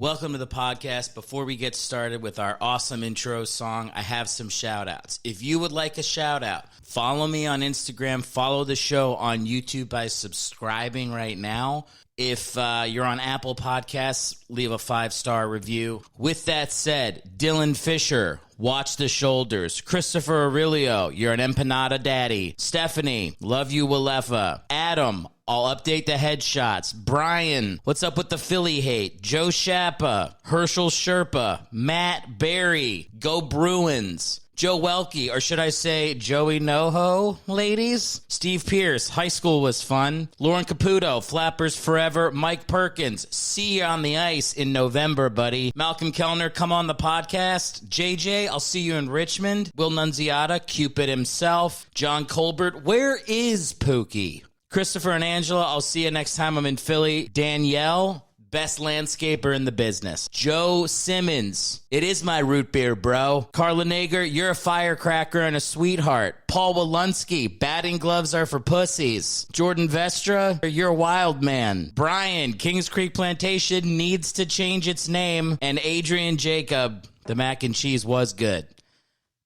Welcome to the podcast. Before we get started with our awesome intro song, I have some shout-outs. If you would like a shout-out, follow me on Instagram, follow the show on YouTube by subscribing right now. If you're on Apple Podcasts, leave a 5-star review. With that said, Dylan Fisher, Watch the Shoulders. Christopher Aurelio, you're an empanada daddy. Stephanie, love you, Walefa. Adam, I'll update the headshots. Brian, what's up with the Philly hate? Joe Shappa, Herschel Sherpa, Matt Berry, Go Bruins. Joe Welke, or should I say Joey NoHo, ladies? Steve Pierce, high school was fun. Lauren Caputo, Flappers Forever. Mike Perkins, see you on the ice in November, buddy. Malcolm Kellner, come on the podcast. JJ, I'll see you in Richmond. Will Nunziata, Cupid himself. John Colbert, where is Pookie? Christopher and Angela, I'll see you next time I'm in Philly. Danielle, best landscaper in the business. Joe Simmons, it is my root beer, bro. Carla Nager, you're a firecracker and a sweetheart. Paul Walensky, batting gloves are for pussies. Jordan Vestra, you're a wild man. Brian, Kings Creek Plantation needs to change its name. And Adrian Jacob, the mac and cheese was good.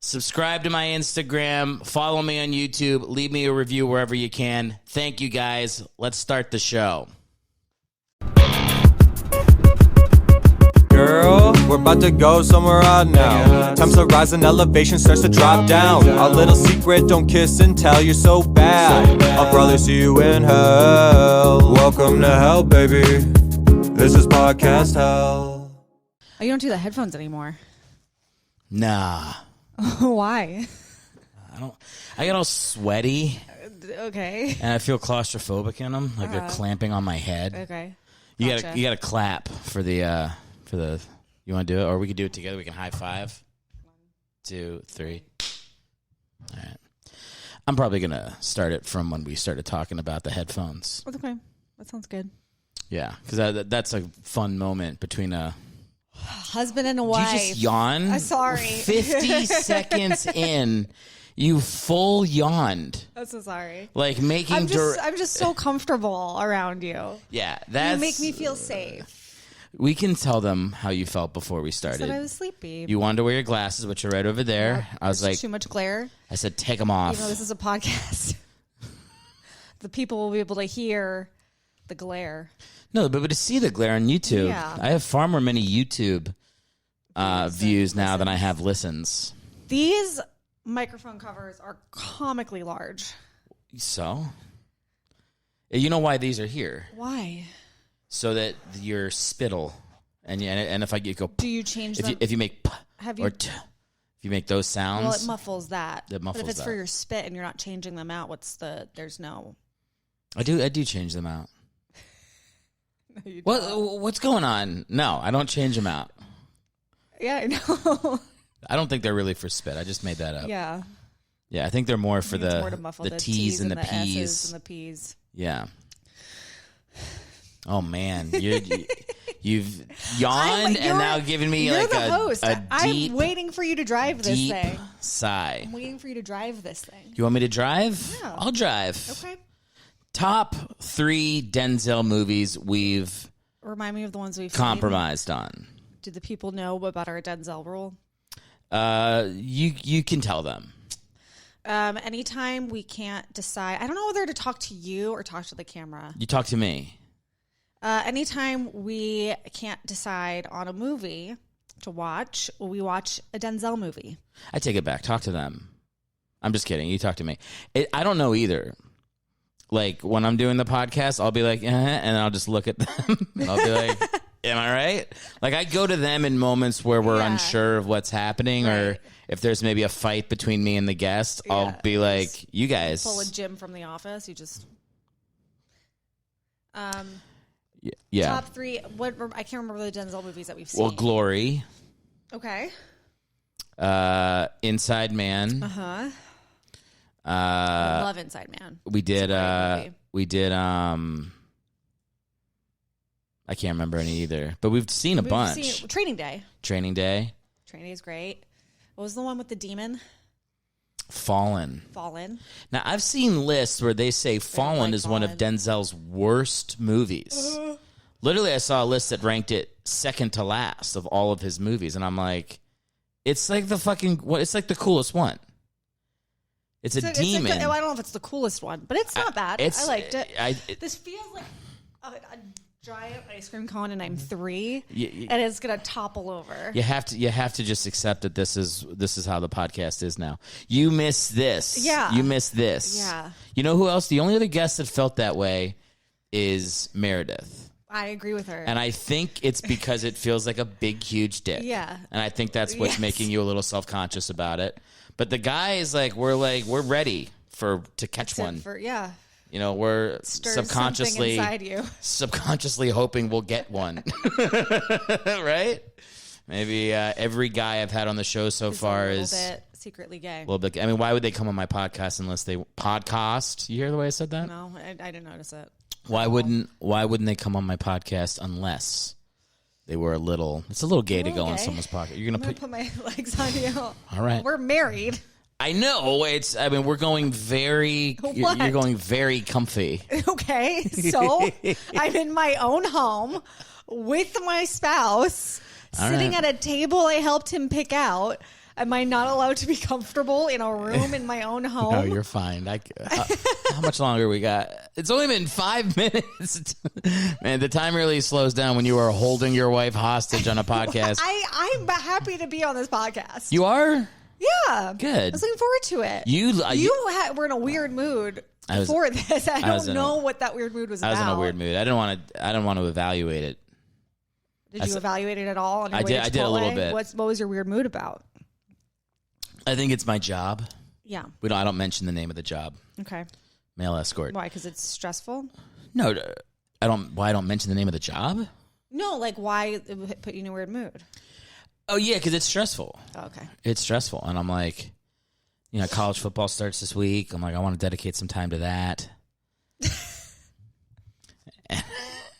Subscribe to my Instagram, follow me on YouTube, leave me a review wherever you can. Thank you, guys. Let's start the show. Girl, we're about to go somewhere odd now. Times to rise and elevation starts to drop down. Our little secret, don't kiss and tell, you're so bad. I'll probably see you in hell. Welcome to hell, baby. This is podcast hell. Oh, you don't do the headphones anymore. Nah. Why? I get all sweaty. Okay. And I feel claustrophobic in them, like they're clamping on my head. Okay. You Gotcha. gotta clap for the you want to do it, or we could do it together. We can high five. 1, 2, 3. All right. I'm probably gonna start it from when we started talking about the headphones. Okay. That sounds good. Yeah, because that's a fun moment between a husband and a wife. You just yawn. I'm sorry. 50 seconds in, you full yawned. I'm so sorry. Like making. I'm just so comfortable around you. Yeah, that's. You make me feel safe. We can tell them how you felt before we started. I said I was sleepy. You wanted to wear your glasses, which are right over there. Yep. I was like, too much glare. I said, take them off. Even though this is a podcast, the people will be able to hear the glare. No, but to see the glare on YouTube, Yeah. I have far more many YouTube views now than I have listens. These microphone covers are comically large. So, you know why these are here? Why? So that your spittle and if I go, Do you change them? if you make p Have or you? t, if you make those sounds, Well, it muffles that. It muffles but if it's that. for your spit and you're not changing them out, there's no. I do change them out. No, you What's going on? No, I don't change them out. Yeah, I know. I don't think they're really for spit. I just made that up. Yeah. Yeah, I think they're more for It's more to muffle the T's and the S's P's. and the P's. Yeah. Oh man, you've yawned and now given me you're like the host. a deep, I'm waiting for you to drive this deep thing. sigh. I'm waiting for you to drive this thing. You want me to drive? Yeah. I'll drive. Okay. Top 3 Denzel movies we've Remind me of the ones we've compromised on. seen. Do the people know about our Denzel rule? You can tell them. Anytime we can't decide, I don't know whether to talk to you or talk to the camera. You talk to me. Anytime we can't decide on a movie to watch, we watch a Denzel movie. I take it back. Talk to them. I'm just kidding. You talk to me. I don't know either. Like when I'm doing the podcast, I'll be like, and I'll just look at them. I'll be like, am I right? Like I go to them in moments where we're unsure of what's happening, or if there's maybe a fight between me and the guest, I'll be like, you guys. Pull a Jim from The Office. You just. Yeah. Top 3. I can't remember the Denzel movies that we've seen. Well, Glory. Okay. Inside Man. Uh-huh. I love Inside Man. We did I can't remember any either, but we've seen a bunch. Training Day. Training Day is great. What was the one with the demon? Fallen. Now, I've seen lists where they say Fallen is one of Denzel's worst movies. Literally, I saw a list that ranked it second to last of all of his movies, and I'm like, it's like the fucking, it's like the coolest one. It's a demon. I don't know if it's the coolest one, but it's not bad. I liked it. This feels like a giant ice cream cone, and I'm 3, and it's gonna topple over. You have to just accept that this is how the podcast is now. You miss this. Yeah. You miss this. Yeah. You know who else? The only other guest that felt that way is Meredith. I agree with her. And I think it's because it feels like a big, huge dick. Yeah. And I think that's what's making you a little self-conscious about it. But the guy is we're ready to catch one. You know, we're subconsciously hoping we'll get one. Right? Maybe every guy I've had on the show so far is a little bit secretly gay. A little bit. I mean, why would they come on my podcast unless they podcast? You hear the way I said that? No, I didn't notice it. Why wouldn't they come on my podcast unless they were it's a little gay to go on someone's podcast. You're gonna put my legs on you. All right. We're married. I know. We're going very you're going very comfy. Okay. So I'm in my own home with my spouse, sitting at a table I helped him pick out. Am I not allowed to be comfortable in a room in my own home? No, you're fine. How much longer we got? It's only been 5 minutes. Man, the time really slows down when you are holding your wife hostage on a podcast. I'm happy to be on this podcast. You are? Yeah. Good. I was looking forward to it. You were in a weird mood before this. I don't know what that weird mood was about. I was in a weird mood. I didn't want to evaluate it. Did you evaluate it at all? On your I did a little bit. What was your weird mood about? I think it's my job. Yeah. I don't mention the name of the job. Okay. Male escort. Why? Because it's stressful? No, I don't. Why I don't mention the name of the job? No, why it put you in a weird mood? Oh yeah, because it's stressful. Oh, okay. It's stressful, and I'm like, college football starts this week. I'm like, I want to dedicate some time to that,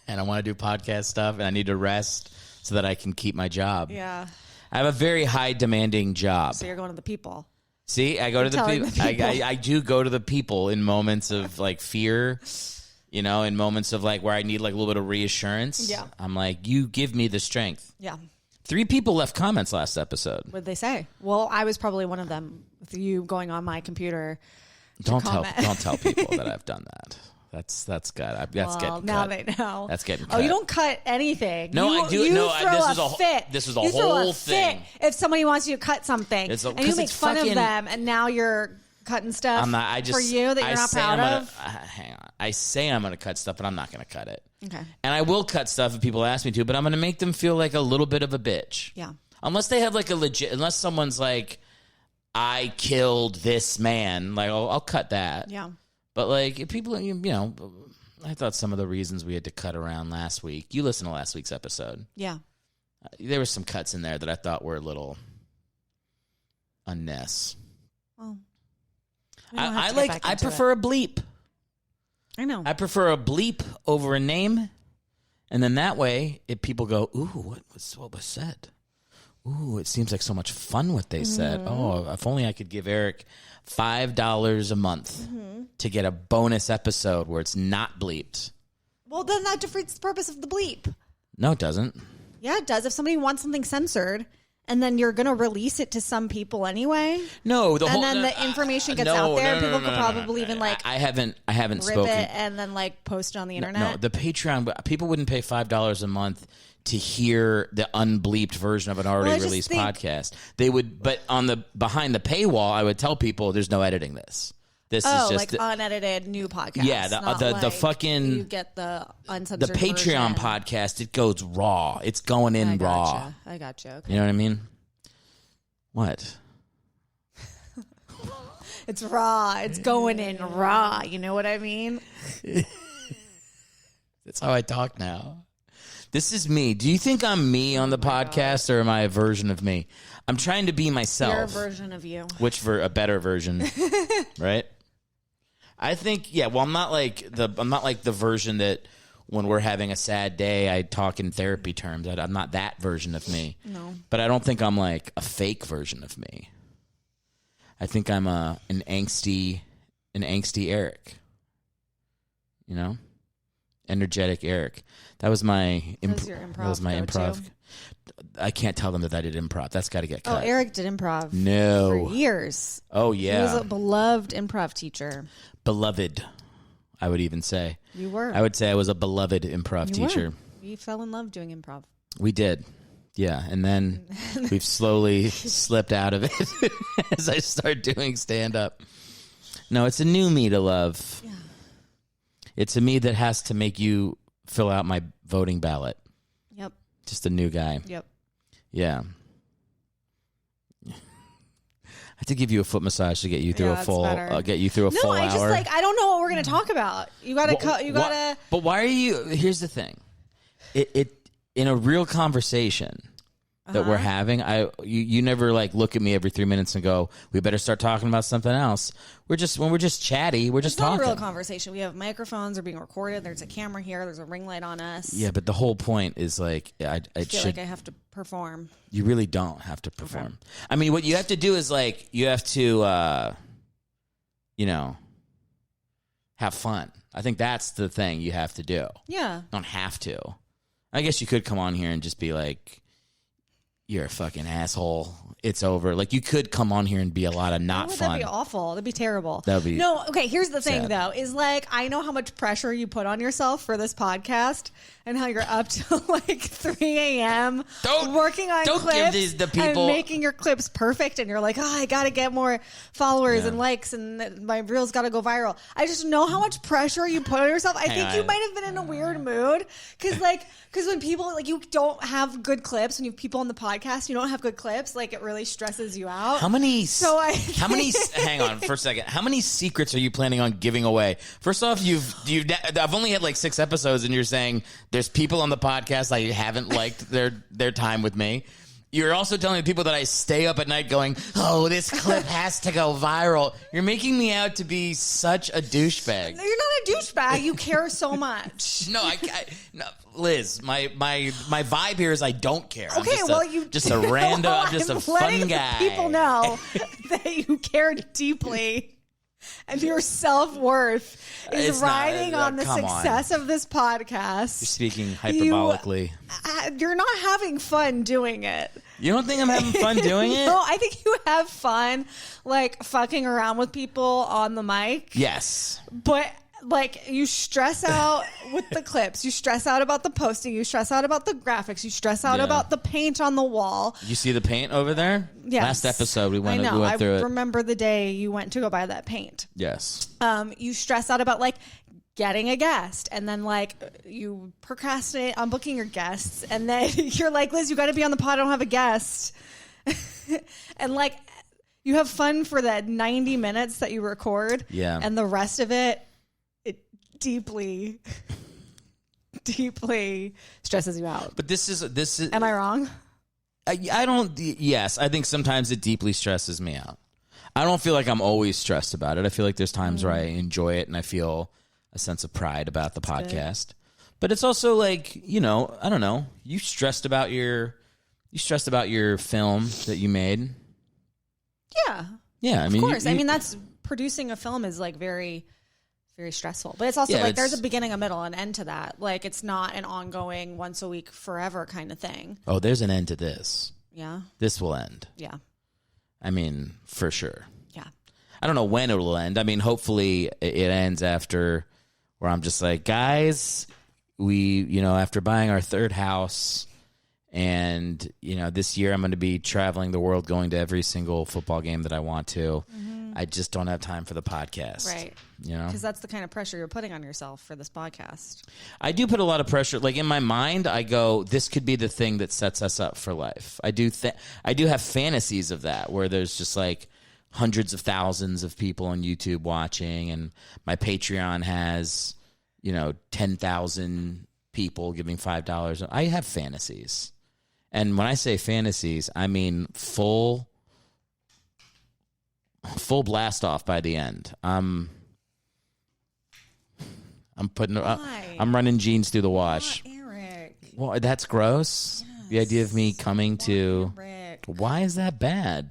and I want to do podcast stuff, and I need to rest so that I can keep my job. Yeah. I have a very high demanding job. So you're going to the people. See, I go to the people. I do go to the people in moments of fear, in moments of where I need a little bit of reassurance. Yeah. I'm like, you give me the strength. Yeah. 3 people left comments last episode. What did they say? Well, I was probably one of them with you going on my computer. Don't tell people that I've done that. That's good. That's getting cut. Now they know. That's getting cut. Oh, you don't cut anything. No, I do. No, This is a whole thing. If somebody wants you to cut something, and you make fun of them, and now you're cutting stuff for you that you're not proud of. Hang on. I say I'm going to cut stuff, but I'm not going to cut it. Okay. And I will cut stuff if people ask me to, but I'm going to make them feel like a little bit of a bitch. Yeah. Unless they have unless someone's like, I killed this man, I'll cut that. Yeah. But if people, I thought some of the reasons we had to cut around last week. You listened to last week's episode. Yeah. There were some cuts in there that I thought were a little unnecessary. Well, I prefer a bleep. I know. I prefer a bleep over a name, and then that way, if people go, "Ooh, what was said? Ooh, it seems like so much fun what they said. Oh, if only I could give Eric $5 a month to get a bonus episode where it's not bleeped." Well, then that defeats the purpose of the bleep. No, it doesn't. Yeah, it does. If somebody wants something censored, and then you're going to release it to some people anyway. No, the information gets out there. People could probably even I haven't rip spoken it and then post it on the internet. No, the Patreon people wouldn't pay $5 a month to hear the unbleeped version of an already released podcast. They would, but on the behind the paywall, I would tell people there's no editing this. This is just unedited new podcast. Yeah, the fucking you get the uncensored the Patreon version. podcast. It goes raw. It's going in raw. I gotcha. Okay. You know what I mean? What? It's raw. It's going in raw. You know what I mean? That's how I talk now. This is me. Do you think I'm me on the podcast, or am I a version of me? I'm trying to be myself. You're a version of you. Which for a better version, right? I think, yeah. Well, I'm not like the version that when we're having a sad day, I talk in therapy terms. I'm not that version of me. No. But I don't think I'm like a fake version of me. I think I'm an angsty Eric. You know? Energetic Eric. That was my your improv That was my improv. go-to. I can't tell them that I did improv. That's got to get cut. Oh, Eric did improv. No. For years. Oh, He yeah. was a beloved improv teacher. Beloved, I would even say. You were. I would say I was a beloved improv teacher. We fell in love doing improv. We did. Yeah. And then we've slowly slipped out of it as I start doing stand-up. No, it's a new me to love. Yeah. It's a me that has to make you fill out my voting ballot. Yep. Just a new guy. Yep. Yeah. I have to give you a foot massage to get you through Yeah, a that's full better. get you through a full No, I hour. just like I don't know what we're gonna talk about. You gotta you gotta. But why are you? Here's the thing. It in a real conversation that we're having, you never like look at me every 3 minutes and go, we better start talking about something else. When we're just chatty, we're just It's not talking. a real conversation. We have microphones. Are being recorded. There's a camera here. There's a ring light on us. Yeah, but the whole point is like I feel like I have to perform. You really don't have to perform. I mean, what you have to do is like you have to, have fun. I think that's the thing you have to do. Yeah. You don't have to. I guess you could come on here and just be like, you're a fucking asshole. It's over. Like, you could come on here and be a lot of not fun. That'd be awful. That'd be terrible. That'd be No, okay, here's the thing, sad. though, is like, I know how much pressure you put on yourself for this podcast and how you're up till like 3 a.m. working on don't clips give these the people- and making your clips perfect. And you're like, oh, I got to get more followers and likes and my reels got to go viral. I just know how much pressure you put on yourself. I think you might have been in a weird mood because when people, like, you don't have good clips, when you have people on the podcast, you don't have good clips, like, it really stresses you out. How many hang on for a second. How many secrets are you planning on giving away? First off, I've only had like 6 episodes and you're saying there's people on the podcast I haven't liked their time with me. You're also telling people that I stay up at night going, oh, this clip has to go viral. You're making me out to be such a douchebag. You're not a douchebag. You care so much. No, no, Liz, my vibe here is I don't care. Okay, I'm just a random, I'm just a fun guy. People know that you care deeply. And your self-worth is riding on the success of this podcast. You're speaking hyperbolically. You're not having fun doing it. You don't think I'm having fun doing it? No, I think you have fun, like, fucking around with people on the mic. Yes. But, like, you stress out with the clips. You stress out about the posting. You stress out about the graphics. You stress out about the paint on the wall. You see the paint over there? Yes. Last episode, we went through it. I remember the day you went to go buy that paint. Yes. You stress out about, like, getting a guest, and then, like, you procrastinate on booking your guests, and then you're like, Liz, you got to be on the pod. I don't have a guest. And, like, you have fun for that 90 minutes that you record. Yeah. And the rest of it deeply stresses you out. But this is. Am I wrong? I don't. Yes, I think sometimes it deeply stresses me out. I don't feel like I'm always stressed about it. I feel like there's times where I enjoy it and I feel a sense of pride about the podcast. But it's also like, I don't know. You stressed about your film that you made. Yeah. Yeah, I mean, of course. I mean, that's producing a film is like very, very stressful. But it's also like there's a beginning, a middle, an end to that. Like, it's not an ongoing once a week forever kind of thing. Oh, there's an end to this. Yeah. This will end. Yeah. I mean, for sure. Yeah. I don't know when it will end. I mean, hopefully it ends after where I'm just like, guys, we, after buying our 3rd house and, this year I'm going to be traveling the world, going to every single football game that I want to. I just don't have time for the podcast. Right. Because that's the kind of pressure you're putting on yourself for this podcast. I do put a lot of pressure. Like, in my mind, I go, this could be the thing that sets us up for life. I do have fantasies of that where there's just like hundreds of thousands of people on YouTube watching, and my Patreon has, 10,000 people giving $5. I have fantasies. And when I say fantasies, I mean full blast off by the end. I'm running jeans through the wash. Eric. Well, that's gross. Yes. The idea of me coming to Eric. Why is that bad?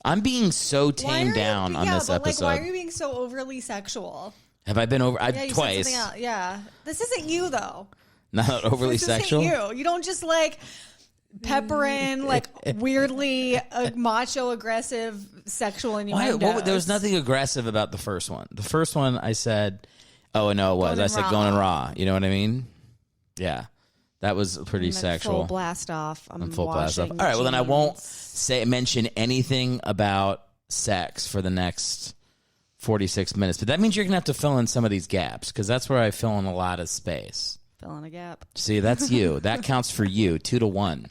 I'm being so tamed down on this episode. Why are you being so overly sexual? Have I been over? Yeah, you Twice. said something else. Yeah. This isn't you, though. Not overly This sexual. isn't you. You don't just like pepper in like weirdly macho aggressive sexual innuendos. There was nothing aggressive about the first one. The first one I said, oh, no, it was. Going I said raw. going raw. You know what I mean? Yeah. That was pretty sexual. Full blast off. I'm full blast off. washing All right, well, then I jeans. won't mention anything about sex for the next 46 minutes. But that means you're going to have to fill in some of these gaps because that's where I fill in a lot of space. Fill in a gap. See, that's you. That counts for you, 2-1,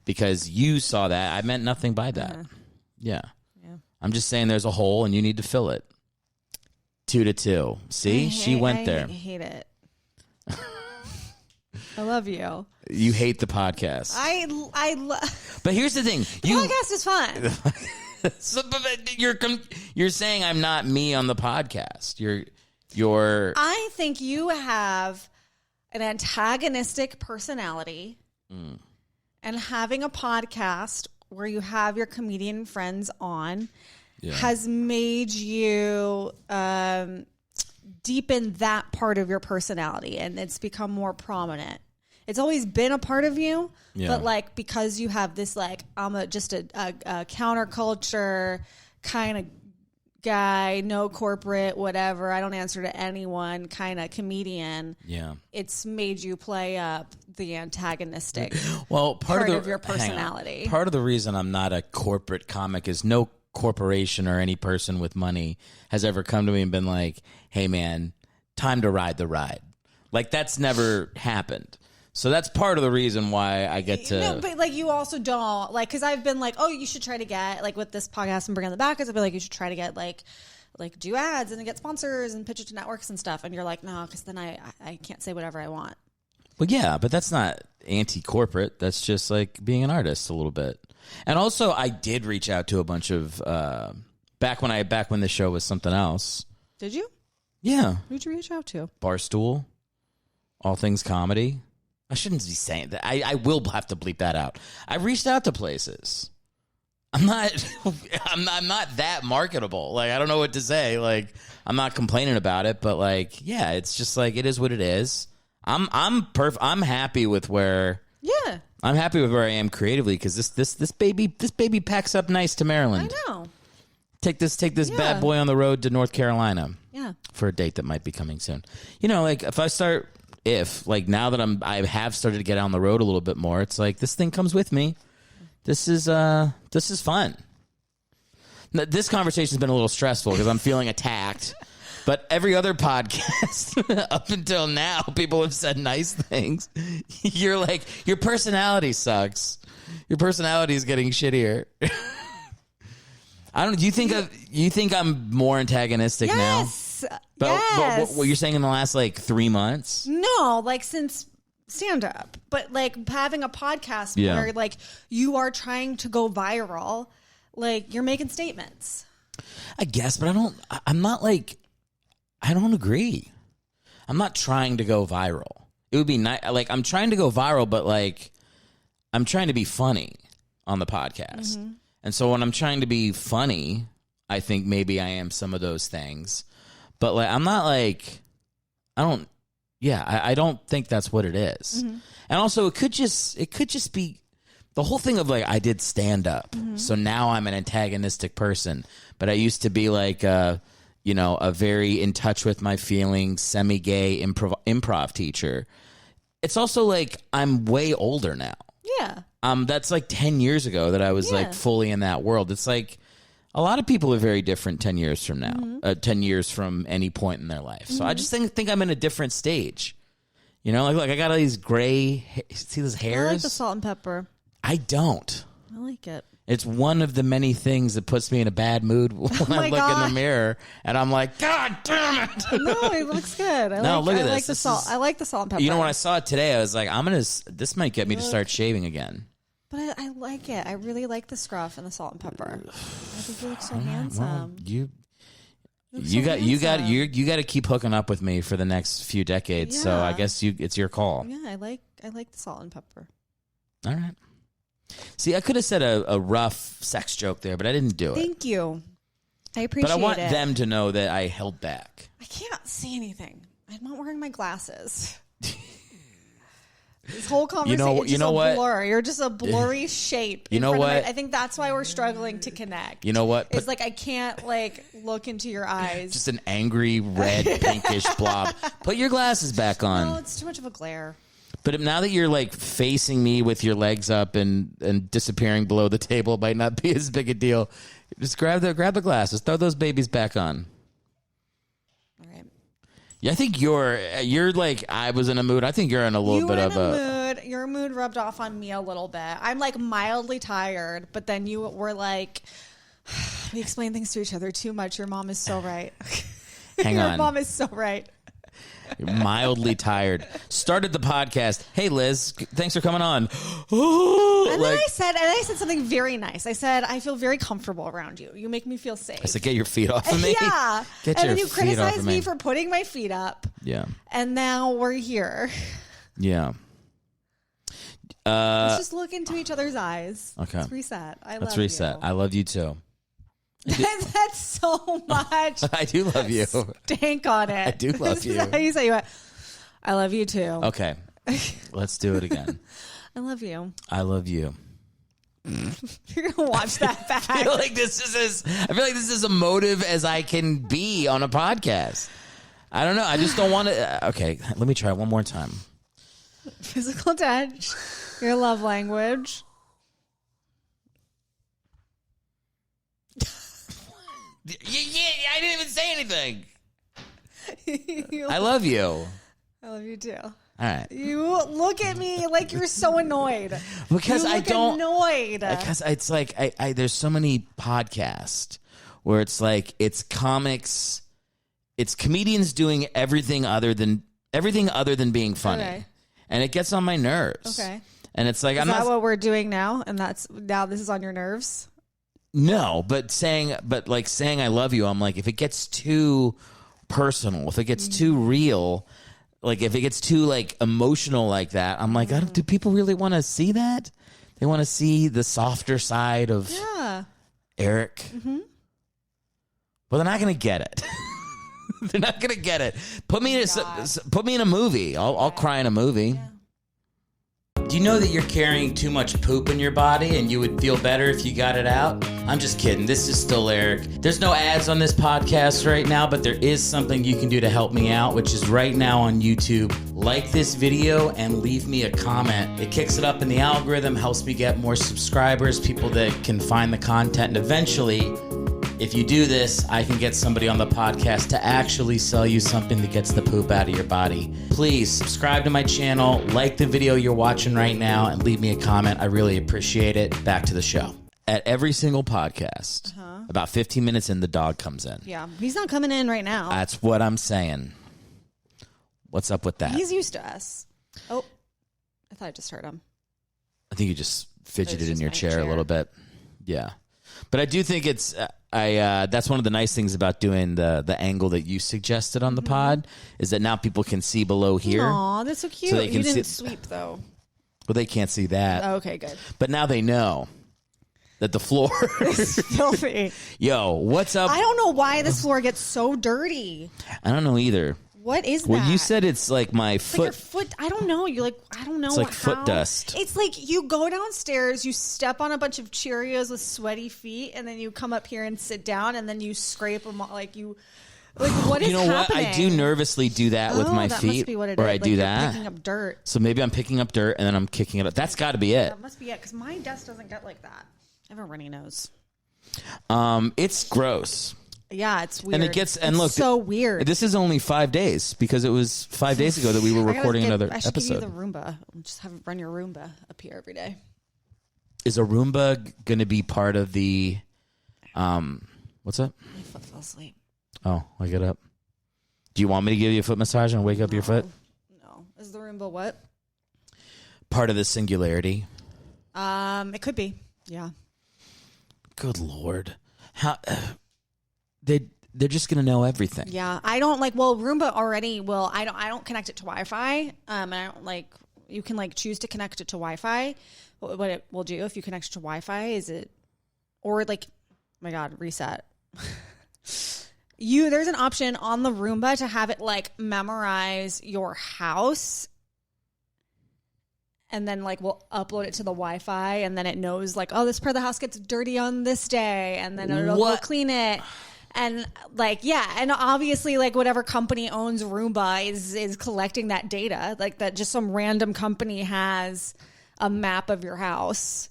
because you saw that. I meant nothing by that. Yeah. I'm just saying there's a hole and you need to fill it. 2-2. See, she went there. I hate it. I love you. You hate the podcast. But here's the thing. The podcast is fun. So, but you're saying I'm not me on the podcast. You're. I think you have an antagonistic personality, and having a podcast where you have your comedian friends on has made you deepen that part of your personality, and it's become more prominent. It's always been a part of you, but like because you have this like just a counterculture kind of guy, no corporate, whatever. I don't answer to anyone kind of comedian. Yeah, it's made you play up the antagonistic. Well, part of your personality. Part of the reason I'm not a corporate comic is no corporation or any person with money has ever come to me and been like, "Hey, man, time to ride the ride." Like that's never happened. So that's part of the reason why I get to. No, but like you also don't like because I've been like, oh, you should try to get like with this podcast and bring on the back. I've been like, you should try to get like do ads and get sponsors and pitch it to networks and stuff. And you're like, no, because then I can't say whatever I want. Well, yeah, but that's not anti-corporate. That's just like being an artist a little bit. And also, I did reach out to a bunch of back when the show was something else. Did you? Yeah. Who'd you reach out to? Barstool, All Things Comedy. I shouldn't be saying that. I will have to bleep that out. I reached out to places. I'm not that marketable. Like I don't know what to say. Like I'm not complaining about it, but like yeah, it's just like it is what it is. I'm happy with where. Yeah. I'm happy with where I am creatively because this baby packs up nice to Maryland. I know. Take this bad boy on the road to North Carolina. Yeah. For a date that might be coming soon. You know, like if now that I have started to get on the road a little bit more, it's like this thing comes with me. This is fun. This conversation's been a little stressful because I'm feeling attacked. But every other podcast up until now, people have said nice things. You're like, your personality sucks. Your personality is getting shittier. I don't know. Do you think I'm more antagonistic now? Yes. But what you're saying in the last like 3 months? No, like since stand up, but like having a podcast where like you are trying to go viral, like you're making statements. I guess, but I'm not like, I don't agree. I'm not trying to go viral. It would be nice. Like I'm trying to go viral, but like I'm trying to be funny on the podcast. Mm-hmm. And so when I'm trying to be funny, I think maybe I am some of those things. But like I'm not like I don't think that's what it is. Mm-hmm. And also it could just be the whole thing of like I did stand up. Mm-hmm. So now I'm an antagonistic person, but I used to be like a very in touch with my feelings, semi-gay improv teacher. It's also like I'm way older now. Yeah. That's like 10 years ago that I was like fully in that world. It's like a lot of people are very different 10 years from now, 10 years from any point in their life. So I just think I'm in a different stage. You know, like I got all these gray, see those hairs? I like the salt and pepper. I don't. I like it. It's one of the many things that puts me in a bad mood when I look in the mirror and I'm like, God damn it. No, it looks good. Look at this. Like the salt. I like the salt and pepper. You know, when I saw it today, I was like, this might get me to start shaving again. But I like it. I really like the scruff and the salt and pepper. I think you look so handsome. Well, you got to keep hooking up with me for the next few decades. Yeah. So I guess it's your call. Yeah, I like the salt and pepper. All right. See, I could have said a rough sex joke there, but I didn't do it. Thank you. I appreciate it. But I want them to know that I held back. I can't see anything. I'm not wearing my glasses. This whole conversation is just a blur. You're just a blurry shape. You know what? I think that's why we're struggling to connect. You know what? It's like I can't like look into your eyes. Just an angry red pinkish blob. Put your glasses back on. No, it's too much of a glare. But now that you're like facing me with your legs up and disappearing below the table, it might not be as big a deal. Just grab the glasses. Throw those babies back on. All right. Yeah, I think you're like, I was in a mood. I think you're in a little bit of a mood. Your mood rubbed off on me a little bit. I'm like mildly tired, but then you were like, we explain things to each other too much. Your mom is so right. Hang on. Your mom is so right. You're mildly tired. Started the podcast. Hey, Liz, thanks for coming on. And then I said something very nice. I said, I feel very comfortable around you. You make me feel safe. I said, get your feet off of me. Yeah. Get and your then you feet off criticized of me for putting my feet up. Yeah. And now we're here. Yeah. Let's just look into each other's eyes. Okay. Let's reset. Let's reset. I love you too. That's so much. I do love you. Stank on it. I do love you. How you say it? I love you too. Okay. Let's do it again. I love you. I love you. You're gonna watch that back. I feel like this is as emotive as I can be on a podcast. I don't know. I just don't want to. Okay, let me try one more time. Physical touch. Your love language. Yeah, I didn't even say anything. I love you. I love you too. All right. You look at me like you're so annoyed. Because you I look don't. Annoyed. Because it's like I there's so many podcasts where it's like it's comics, it's comedians doing everything other than being funny, Okay. and it gets on my nerves. Okay. And it's like Is that what we're doing now? And now this is on your nerves? No, but saying I love you, I'm like, if it gets too personal, if it gets too real, like if it gets too like emotional like that, I'm like, do people really want to see that? They want to see the softer side of Erick. Mm-hmm. Well, they're not going to get it. They're not going to get it. Put me in a movie. I'll cry in a movie. Yeah. Do you know that you're carrying too much poop in your body and you would feel better if you got it out? I'm just kidding. This is still Erick. There's no ads on this podcast right now, but there is something you can do to help me out, which is right now on YouTube. Like this video and leave me a comment. It kicks it up in the algorithm, helps me get more subscribers, people that can find the content, and eventually, if you do this, I can get somebody on the podcast to actually sell you something that gets the poop out of your body. Please subscribe to my channel, like the video you're watching right now, and leave me a comment. I really appreciate it. Back to the show. At every single podcast, about 15 minutes in, the dog comes in. Yeah, he's not coming in right now. That's what I'm saying. What's up with that? He's used to us. Oh, I thought I just heard him. I think you just fidgeted in your chair a little bit. Yeah. But I do think it's that's one of the nice things about doing the angle that you suggested on the pod is that now people can see below here. Aw, that's so cute. So they You can didn't see- sweep though. Well, they can't see that. Okay, good. But now they know that the floor It's filthy. Yo, what's up? I don't know why this floor gets so dirty. I don't know either. What is that? Well, you said it's like my Like foot. your foot. I don't know. You're like, I don't know. It's like how. foot dust. It's like you go downstairs, you step on a bunch of Cheerios with sweaty feet, and then you come up here and sit down, and then you scrape them. Like you, like what is You know happening? what? I do nervously do that with my that feet, must be what it or is. I Like do you're that. Picking up dirt. So maybe I'm picking up dirt and then I'm kicking it up. That's got to be it. That must be it. Because my desk doesn't get like that. I have a runny nose. It's gross. Yeah, it's weird. And it gets and look, so weird. This is only 5 days because it was 5 days ago that we were recording another I should episode. give you the Roomba. Just have run your Roomba up here every day. Is a Roomba going to be part of the? What's up? My foot fell asleep. Oh, I get up. Do you want me to give you a foot massage and wake up your foot? No, is the Roomba what? Part of the singularity. It could be. Yeah. Good Lord, how they're just going to know everything. Yeah, I don't like. Well, Roomba already will. I don't connect it to Wi-Fi. And I don't like. You can like choose to connect it to Wi-Fi. What it will do if you connect it to Wi-Fi is it, or like, oh my God, reset. There's an option on the Roomba to have it like memorize your house. And then like we'll upload it to the Wi-Fi, and then it knows like, oh, this part of the house gets dirty on this day, and then it'll go clean it. And like, yeah, and obviously like whatever company owns Roomba is collecting that data, like that just some random company has a map of your house,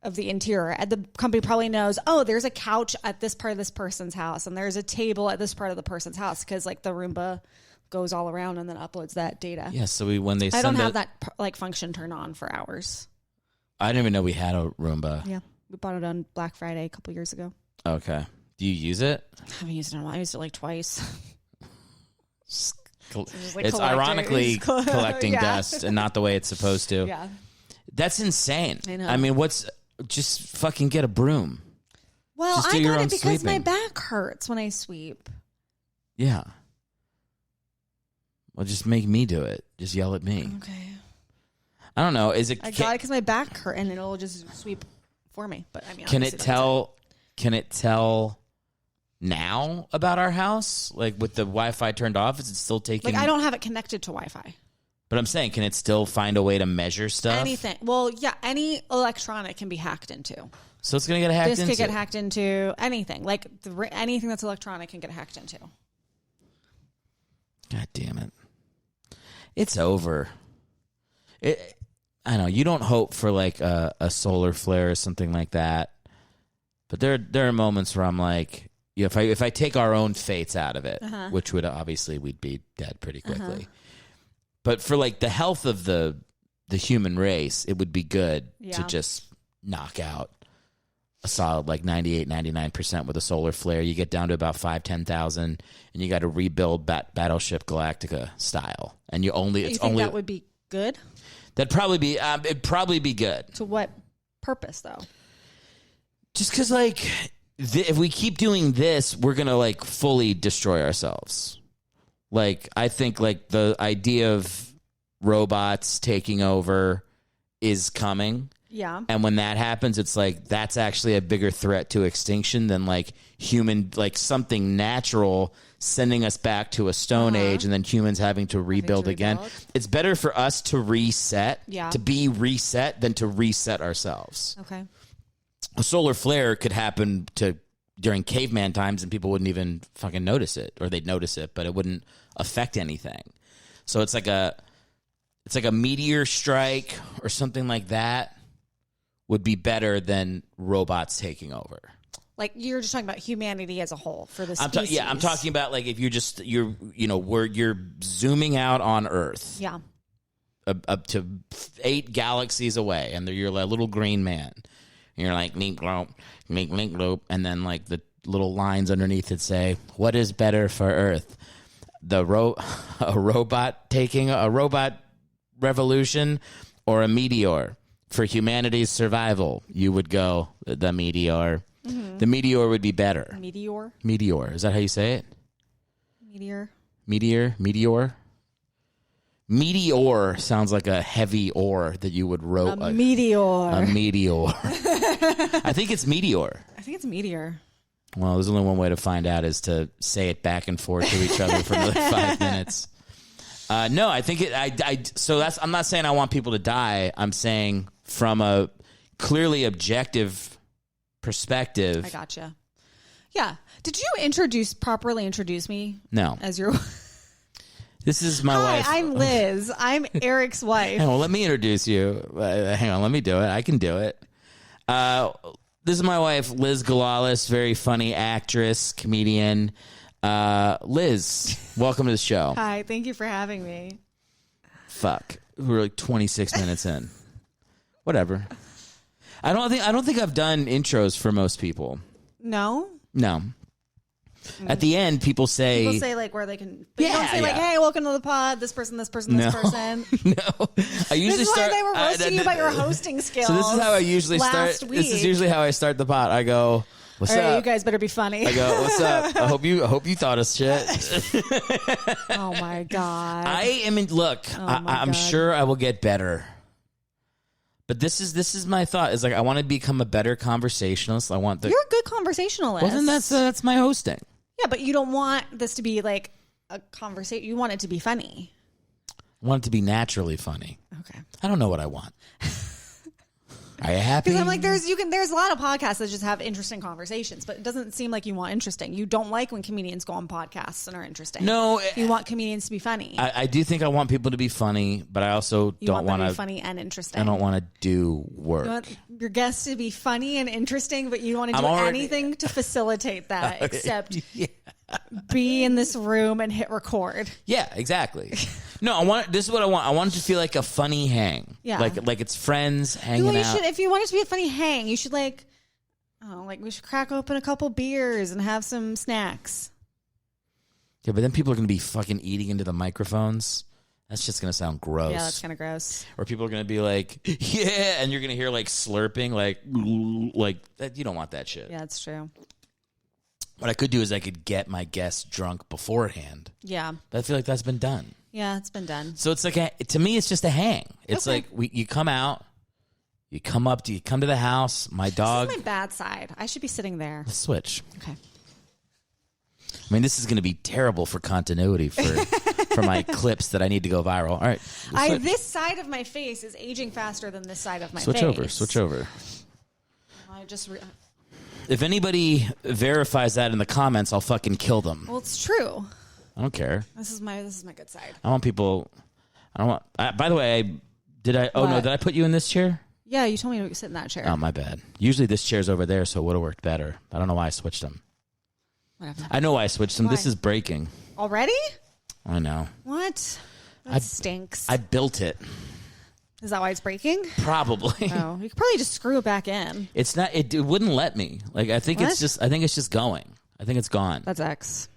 of the interior. And the company probably knows, oh, there's a couch at this part of this person's house, and there's a table at this part of the person's house, because like the Roomba goes all around and then uploads that data. Yeah, so when they I don't have that like function turned on for hours. I didn't even know we had a Roomba. Yeah, we bought it on Black Friday a couple years ago. Okay. Do you use it? I haven't used it in a while. I used it like twice. It's ironically collecting dust and not the way it's supposed to. Yeah. That's insane. I know. I mean, just fucking get a broom. Well, Just do I your got own it because my sweeping. back hurts when I sweep. Yeah. Well, just make me do it. Just yell at me. Okay. I don't know. Is it? I got it because my back hurt, and it'll just sweep for me. But I mean, Can obviously it that's tell? Can it tell now about our house? Like with the Wi-Fi turned off, is it still taking? Like I don't have it connected to Wi-Fi. But I'm saying, can it still find a way to measure stuff? Anything. Well, yeah, any electronic can be hacked into. So it's gonna get hacked into. This could get hacked into anything. Like anything that's electronic can get hacked into. God damn it! It's over. I know you don't hope for like a solar flare or something like that, but there are moments where I'm like, you know, if I take our own fates out of it, which would obviously we'd be dead pretty quickly, but for like the health of the human race, it would be good to just knock out a solid like 98, 99% with a solar flare. You get down to about 5,000-10,000, and you got to rebuild Battleship Galactica style. And you think that would be good? That'd probably be it'd probably be good. To what purpose though? Just because like if we keep doing this, we're gonna like fully destroy ourselves. Like I think like the idea of robots taking over is coming. Yeah. And when that happens, it's like that's actually a bigger threat to extinction than like something natural sending us back to a stone age and then humans having to rebuild again. It's better for us to reset, to be reset, than to reset ourselves. Okay. A solar flare could happen during caveman times and people wouldn't even fucking notice it, or they'd notice it, but it wouldn't affect anything. So it's like a meteor strike or something like that would be better than robots taking over. Like you're just talking about humanity as a whole for the species. I'm talking about like if you're zooming out on Earth. Yeah. Up to 8 galaxies away, and you're a little green man. And you're like, neep, gloop, neep, neep, gloop, and then like the little lines underneath it say, what is better for Earth? A robot revolution or a meteor? For humanity's survival, you would go the meteor. Mm-hmm. The meteor would be better. Meteor. Is that how you say it? Meteor. Meteor sounds like a heavy ore that you would rope. A meteor. I think it's meteor. I think it's meteor. Well, there's only one way to find out is to say it back and forth to each other for another 5 minutes. No, I think I'm not saying I want people to die. I'm saying from a clearly objective perspective. I gotcha. Yeah. Did you properly introduce me? No. As your This is my wife. Hi, I'm Liz. I'm Erick's wife. Hang on, let me introduce you. Hang on, let me do it. I can do it. This is my wife, Liz Galalis, very funny actress, comedian. Liz, welcome to the show. Hi, thank you for having me. Fuck, we're like 26 minutes in. Whatever. I don't think I've done intros for most people. No. At the end, people say like where they can. But you don't say like, "Hey, welcome to the pod." This person, this person, this person. No, I usually this is start. Why they were roasting you about your hosting skills. So this is how I usually start. Week. This is usually how I start the pod. I go, "What's All right, up?" You guys better be funny. I go, "What's up?" I hope you thought us shit. Oh my god. I'm sure I will get better. But this is my thought. Is like I want to become a better conversationalist. You're a good conversationalist. Well, then that's my hosting. Yeah, but you don't want this to be like a conversation. You want it to be funny. I want it to be naturally funny. Okay. I don't know what I want. Are you happy? Because I'm like, there's a lot of podcasts that just have interesting conversations, but it doesn't seem like you want interesting. You don't like when comedians go on podcasts and are interesting. No, you want comedians to be funny. I do think I want people to be funny, but I also don't want to be funny and interesting. I don't want to do work. You want your guests to be funny and interesting, but you don't want to do anything to facilitate that except be in this room and hit record. Yeah, exactly. No, this is what I want. I want it to feel like a funny hang. Yeah. Like it's friends hanging out. If you want it to be a funny hang, you should we should crack open a couple beers and have some snacks. Yeah, but then people are going to be fucking eating into the microphones. That's just going to sound gross. Yeah, that's kind of gross. Or people are going to be like, yeah, and you're going to hear like slurping, like that. You don't want that shit. Yeah, that's true. What I could do is I could get my guests drunk beforehand. Yeah. But I feel like that's been done. Yeah, it's been done. So it's like, to me, it's just a hang. It's like you come out, you come to the house, my dog. This is my bad side. I should be sitting there. Let's switch. Okay. I mean, this is going to be terrible for continuity for my clips that I need to go viral. All right. This side of my face is aging faster than this side of my face. Switch over. I just... If anybody verifies that in the comments, I'll fucking kill them. Well, it's true. I don't care. This is my good side. I want people. I don't want. By the way, did I? Oh, no, did I put you in this chair? Yeah, you told me to sit in that chair. Oh, my bad. Usually this chair's over there, so it would have worked better. I don't know why I switched them. Whatever. I know why I switched them. Why? This is breaking. Already? I know. What? That stinks. I built it. Is that why it's breaking? Probably. Oh, you could probably just screw it back in. It's not. It wouldn't let me. Like I think it's just going. I think it's gone. That's X.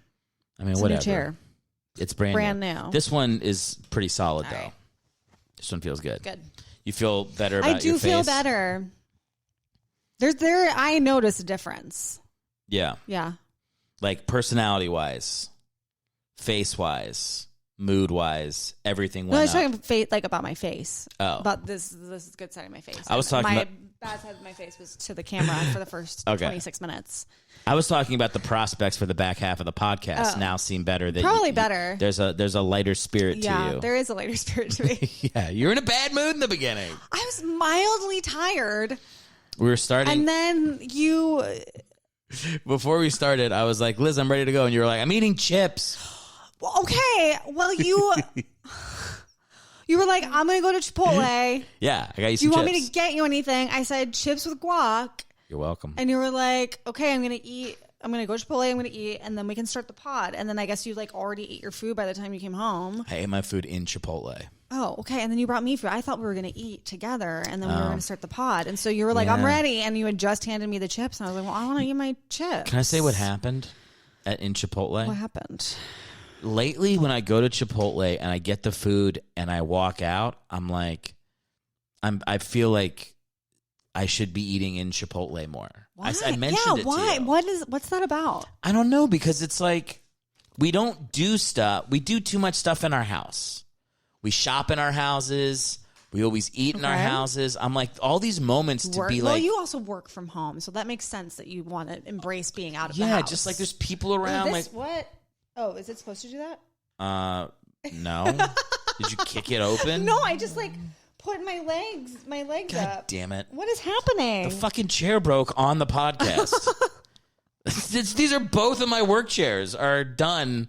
I mean, it's whatever. A new chair. It's brand new. This one is pretty solid though. Right. This one feels good. Good. You feel better about your face? I do feel better. I notice a difference. Yeah. Yeah. Like personality wise, face wise, mood wise, everything went up. I was talking about my face. Oh. About this is a good side of my face. I was talking about... bad side of my face was to the camera for the first 26 minutes. I was talking about the prospects for the back half of the podcast now seem better. Probably better. There's a lighter spirit to you. Yeah, there is a lighter spirit to me. Yeah, you're in a bad mood in the beginning. I was mildly tired. We were starting. And then you... Before we started, I was like, Liz, I'm ready to go. And you were like, I'm eating chips. Well, okay. Well, you... You were like, I'm going to go to Chipotle. Yeah, I got you some chips. Do you want me to get you anything? I said, chips with guac. You're welcome. And you were like, okay, I'm going to eat. I'm going to go to Chipotle. I'm going to eat. And then we can start the pod. And then I guess you already ate your food by the time you came home. I ate my food in Chipotle. Oh, okay. And then you brought me food. I thought we were going to eat together. And then we were going to start the pod. And so you were like, I'm ready. And you had just handed me the chips. And I was like, well, I want to eat my chips. Can I say what happened in Chipotle? What happened? Lately, when I go to Chipotle and I get the food and I walk out, I'm like, I feel like I should be eating in Chipotle more. Why? I mentioned it why? to you. What's that about? I don't know, because it's like we don't do stuff. We do too much stuff in our house. We shop in our houses. We always eat in our houses. I'm like, all these moments to be like... Well, you also work from home, so that makes sense that you want to embrace being out of the house. Yeah, just like there's people around. What? Oh, is it supposed to do that? No. Did you kick it open? No, I just put my legs God up. God damn it. What is happening? The fucking chair broke on the podcast. These are both of my work chairs are done.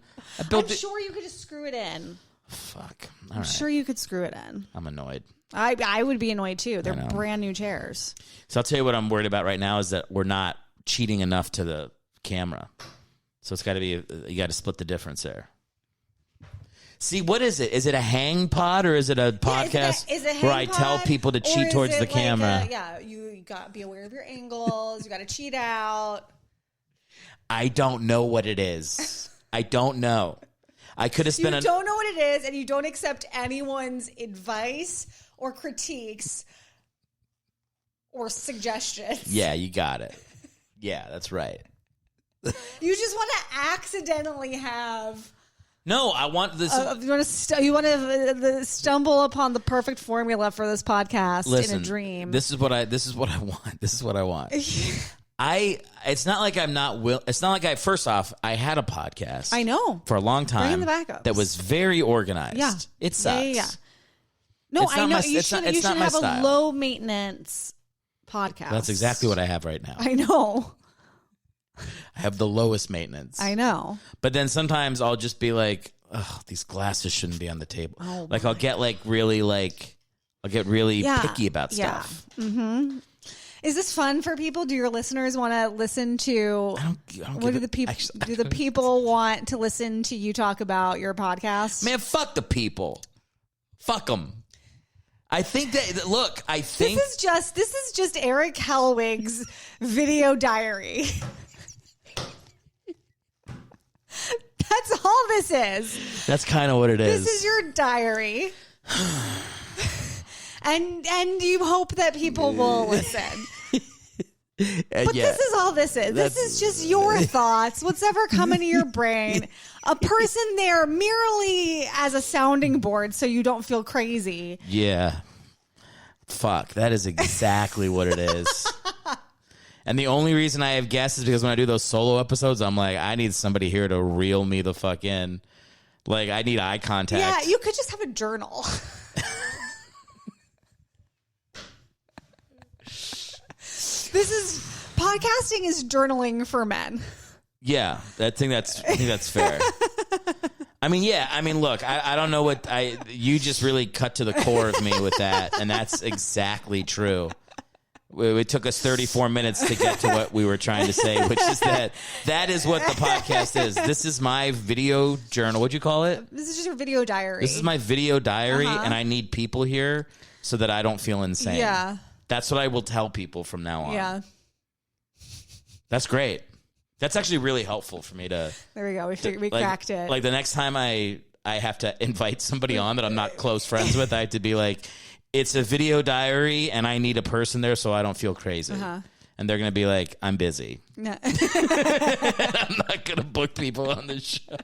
I'm sure you could just screw it in. Fuck. I'm sure you could screw it in. I'm annoyed. I would be annoyed too. They're brand new chairs. So I'll tell you what I'm worried about right now is that we're not cheating enough to the camera. So it's got to be, you got to split the difference there. See, what is it? Is it a hang pod or is it a podcast where I tell people to cheat towards the camera? You got to be aware of your angles. You got to cheat out. I don't know what it is. I don't know. I could have spent. You don't know what it is, and you don't accept anyone's advice or critiques or suggestions. Yeah, you got it. Yeah, that's right. You just want to accidentally have. No, I want this. You want to stumble upon the perfect formula for this podcast in a dream. This is what I want. This is what I want. It's not like I'm not it's not like first off, I had a podcast. I know. For a long time. Bring in the backups. That was very organized. Yeah. It sucks. Yeah. No, I know. You should have style. a low maintenance podcast. That's exactly what I have right now. I know. I have the lowest maintenance. I know. But then sometimes I'll just be like, oh, these glasses shouldn't be on the table. Oh, I'll get really picky about stuff. Yeah. Mm-hmm. Is this fun for people? Do your listeners want to listen to? What do the people? Do the people want to listen to you talk about your podcast? Man, fuck the people. Fuck them. I think that. Look, I think this is just Erick Hellwig's video diary. That's all this is. That's kind of what it is. This is your diary. And you hope that people will listen. But this is all this is. This is just your thoughts, what's ever coming to your brain. A person there merely as a sounding board so you don't feel crazy. Yeah. Fuck, that is exactly what it is. And the only reason I have guests is because when I do those solo episodes, I'm like, I need somebody here to reel me the fuck in. Like, I need eye contact. Yeah, you could just have a journal. Podcasting is journaling for men. Yeah, I think that's fair. I mean, yeah. I mean, look, I don't know what you just really cut to the core of me with that, and that's exactly true. It took us 34 minutes to get to what we were trying to say, which is that is what the podcast is. This is my video journal. What'd you call it? This is just your video diary. This is my video diary, and I need people here so that I don't feel insane. Yeah. That's what I will tell people from now on. Yeah. That's great. That's actually really helpful for me to... There we go. We cracked it. Like the next time I have to invite somebody on that I'm not close friends with, I have to be like, it's a video diary and I need a person there so I don't feel crazy. And they're going to be like, I'm busy. No. I'm not going to book people on this show.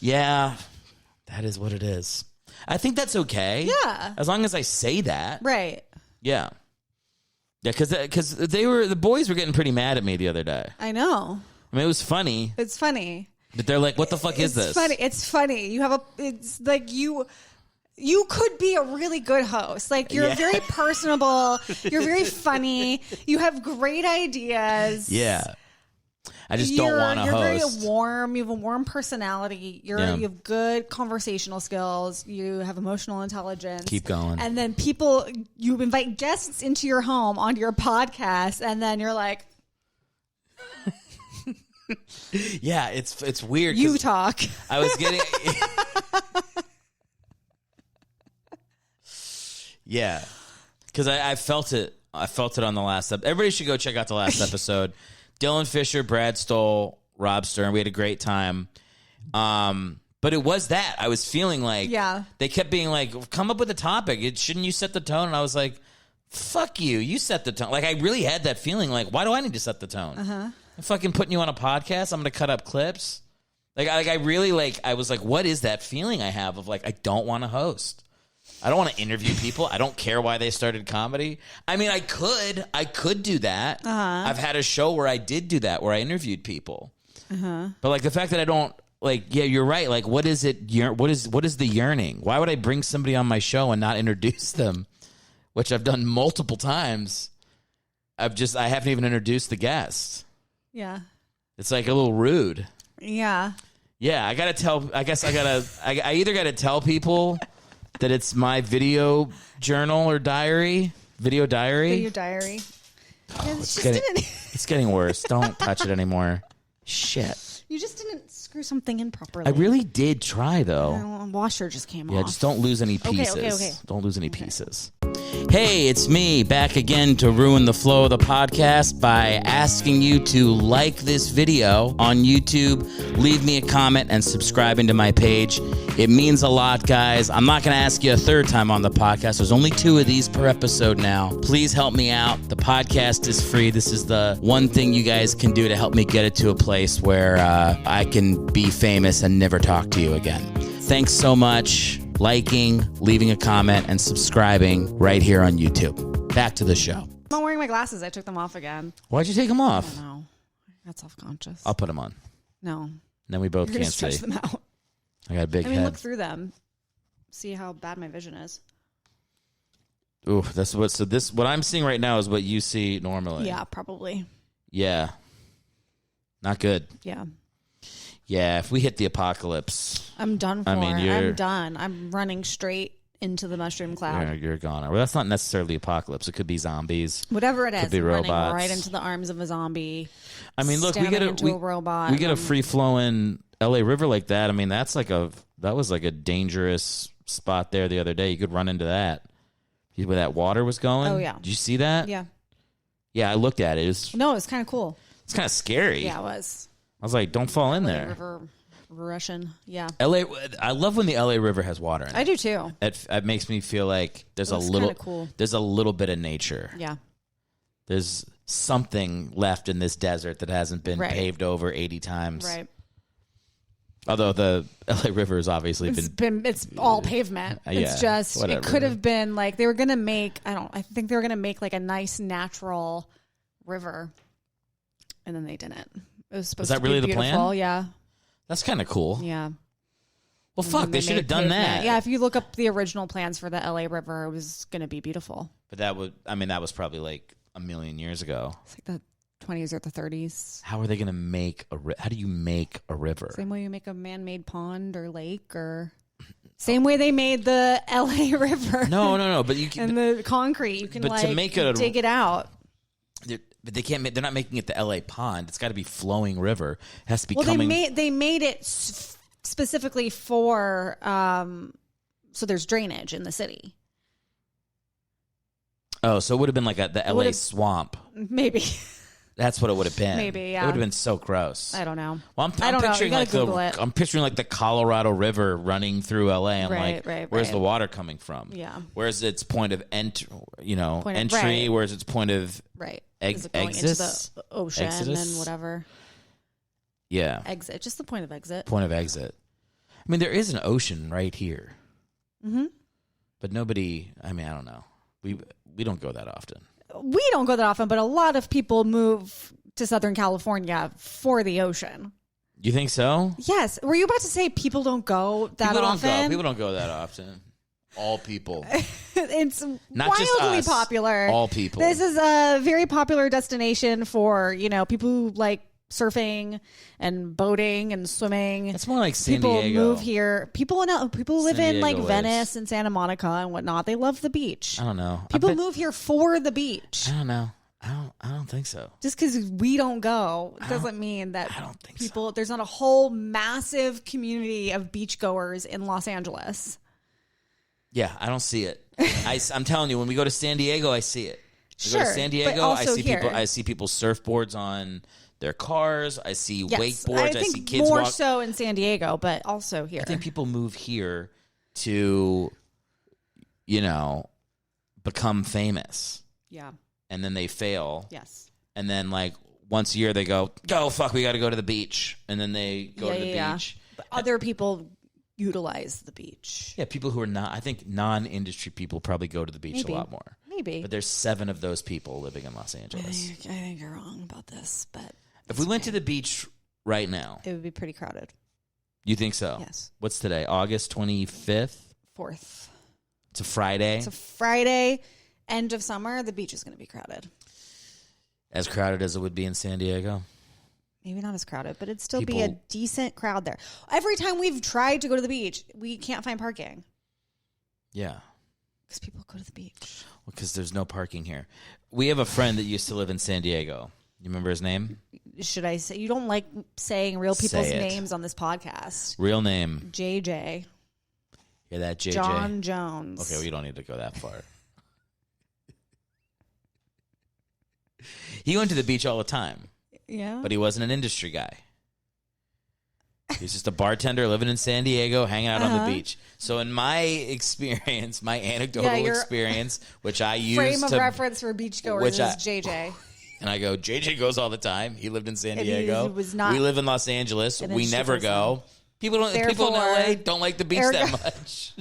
Yeah, that is what it is. I think that's okay. Yeah. As long as I say that. Right. Yeah. Yeah, because the boys were getting pretty mad at me the other day. I know. I mean, it was funny. It's funny. But they're like, what the fuck is this? It's funny. It's like you could be a really good host. Like, you're very personable. You're very funny. You have great ideas. Yeah. I just don't want to host. You're very warm. You have a warm personality. You have good conversational skills. You have emotional intelligence. Keep going. And then you invite guests into your home onto your podcast, and then you're like, yeah, it's weird. You talk. I was getting. Yeah, because I felt it. I felt it on the last episode. Everybody should go check out the last episode. Dylan Fisher, Brad Stoll, Rob Stern. We had a great time. But it was that. I was feeling like they kept being like, come up with a topic. Shouldn't you set the tone? And I was like, fuck you. You set the tone. Like, I really had that feeling like, why do I need to set the tone? I'm fucking putting you on a podcast. I'm going to cut up clips. I really I was like, what is that feeling I have of like, I don't want to host. I don't want to interview people. I don't care why they started comedy. I mean, I could do that. I've had a show where I did do that, where I interviewed people. But like the fact that I don't you're right. Like, what is it? What is the yearning? Why would I bring somebody on my show and not introduce them? Which I've done multiple times. I haven't even introduced the guest. Yeah. It's like a little rude. Yeah. Yeah. I either got to tell people that it's my video journal or diary. Video diary. Video diary. Yeah, it's getting worse. Don't touch it anymore. Shit. You just didn't screw something in properly. I really did try, though. Washer just came off. Yeah, just don't lose any pieces. Okay. Don't lose any pieces. Hey, it's me back again to ruin the flow of the podcast by asking you to like this video on YouTube, leave me a comment, and subscribing to my page. It means a lot, guys. I'm not going to ask you a third time on the podcast. There's only 2 of these per episode now. Please help me out. The podcast is free. This is the one thing you guys can do to help me get it to a place where I can be famous and never talk to you again. Thanks so much. Liking, leaving a comment, and subscribing right here on YouTube. Back to the show. not wearing my glasses. I took them off again. Why'd you take them I off? don't know. I got self-conscious. I'll put them on. No. Then we both You're can't stretch see. them out. I got a big head. Look through them. See how bad my vision is. Ooh, that's what. So what I'm seeing right now is what you see normally. Yeah, probably. Yeah. Not good. Yeah. Yeah, if we hit the apocalypse, I'm done for. you're I'm done. I'm running straight into the mushroom cloud. you're gone. Well, that's not necessarily apocalypse. It could be zombies. Whatever it is, Could be I'm running robots. right into the arms of a zombie. I mean, look, we standing get into a robot. we get a free flowing LA River like that. I mean, that was like a dangerous spot there the other day. You could run into that. Where that water was going. Oh, yeah. Did you see that? Yeah. Yeah, I looked at it. It's No, it's kind of cool. kind of scary. Yeah, it was. I was like, don't fall in there. River Russian. Yeah. LA. I love when the LA River has water in it. I do too. It makes me feel like there's Looks a little kinda cool. There's a little bit of nature. Yeah. There's something left in this desert that hasn't been Right. paved over 80 times. Right. Although the LA River has obviously It's all pavement. Yeah, It's just whatever. it could have been like they were gonna make I think they were gonna make like a nice natural river. And then they didn't. It was supposed that to really be the plan? beautiful. Yeah. That's kind of cool. Yeah. Well, fuck, they should have done that. Yeah, if you look up the original plans for the LA River, it was gonna be beautiful. But that was probably like a million years ago. It's like the 20s or the 30s. How are they going to make how do you make a river? Same way you make a man-made pond or lake, or same way they made the LA River. No, but you can. And the concrete, you can But to like make it dig it out. But they can't. They're not making it the LA pond. It's got to be flowing river. It has to be Well, coming. they made it specifically for so there's drainage in the city. Oh, so it would have been like the LA would've- swamp. Maybe. That's what it would have been. Maybe, yeah. It would have been so gross. I don't know. Well, I don't know. You picturing gotta like Google it. I'm picturing like the Colorado River running through LA. I'm Right, like, where's the water coming from? Yeah. Where's its point of entry? Right. Where's its point of Right. Ex- Is it going exis? into the ocean Exodus? and whatever? yeah Exit. Just the point of exit. point of exit? I mean, there is an ocean right here, but nobody. I mean, I don't know. We don't go that often. We don't go that often, but a lot of people move to Southern California for the ocean. You think so? Yes. Were you about to say people don't go that People often? don't go. People don't go that often. All people. It's Not just wildly us. popular. All people. This is a very popular destination for, people who like surfing and boating and swimming. It's more like San people Diego. move here. People live San in like Diego Venice is. and Santa Monica and whatnot. They love the beach. I don't know. People move here for the beach. I don't know. I don't think so. Just because we don't go doesn't mean that I don't think people. There's not a whole massive community of beachgoers in Los Angeles. Yeah, I don't see it. I'm telling you, when we go to San Diego, I see it. We go to Sure, San but Diego, I also see here. people. I see people surfboards on their cars. I see Yes, wakeboards. I think see kids more walk. so in San Diego, but also here. I think people move here to, become famous, Yeah. and then they fail. Yes. And then like once a year they go, oh fuck, we got to go to the beach, and then they go to the beach. But other people utilize the beach. Yeah, people who are not. I think non-industry people probably go to the beach Maybe. a lot more. Maybe. But there's 7 of those people living in Los I Angeles. think you're wrong about this, but If we went to the beach right now, it would be pretty crowded. you think so? Yes. What's today? August 25th? 4th. It's a Friday. It's a Friday, end of summer. The beach is going to be crowded. As crowded as it would be in San Diego. Maybe not as crowded, but it'd still be People- a decent crowd there. Every time we've tried to go to the beach, we can't find parking Yeah. because people go to the beach. Because there's no parking here. We have a friend that used to live in San Diego. You remember his name? Should I say? You don't like saying real people's Say it. names on this podcast. Real name. JJ. Yeah, that JJ. John Jones. Okay, well, you don't need to go that far. He went to the beach all the time, Yeah. but he wasn't an industry guy. He's just a bartender living in San Diego, hanging out on the beach. So in my experience, my anecdotal your experience, which I use frame of to, reference for beachgoers which is I- JJ. and I go, JJ goes all the time. He lived in San And he Diego. was not we live in Los Angeles. an We industry never person. go. People in Therefore, LA don't like the beach Eric- that much.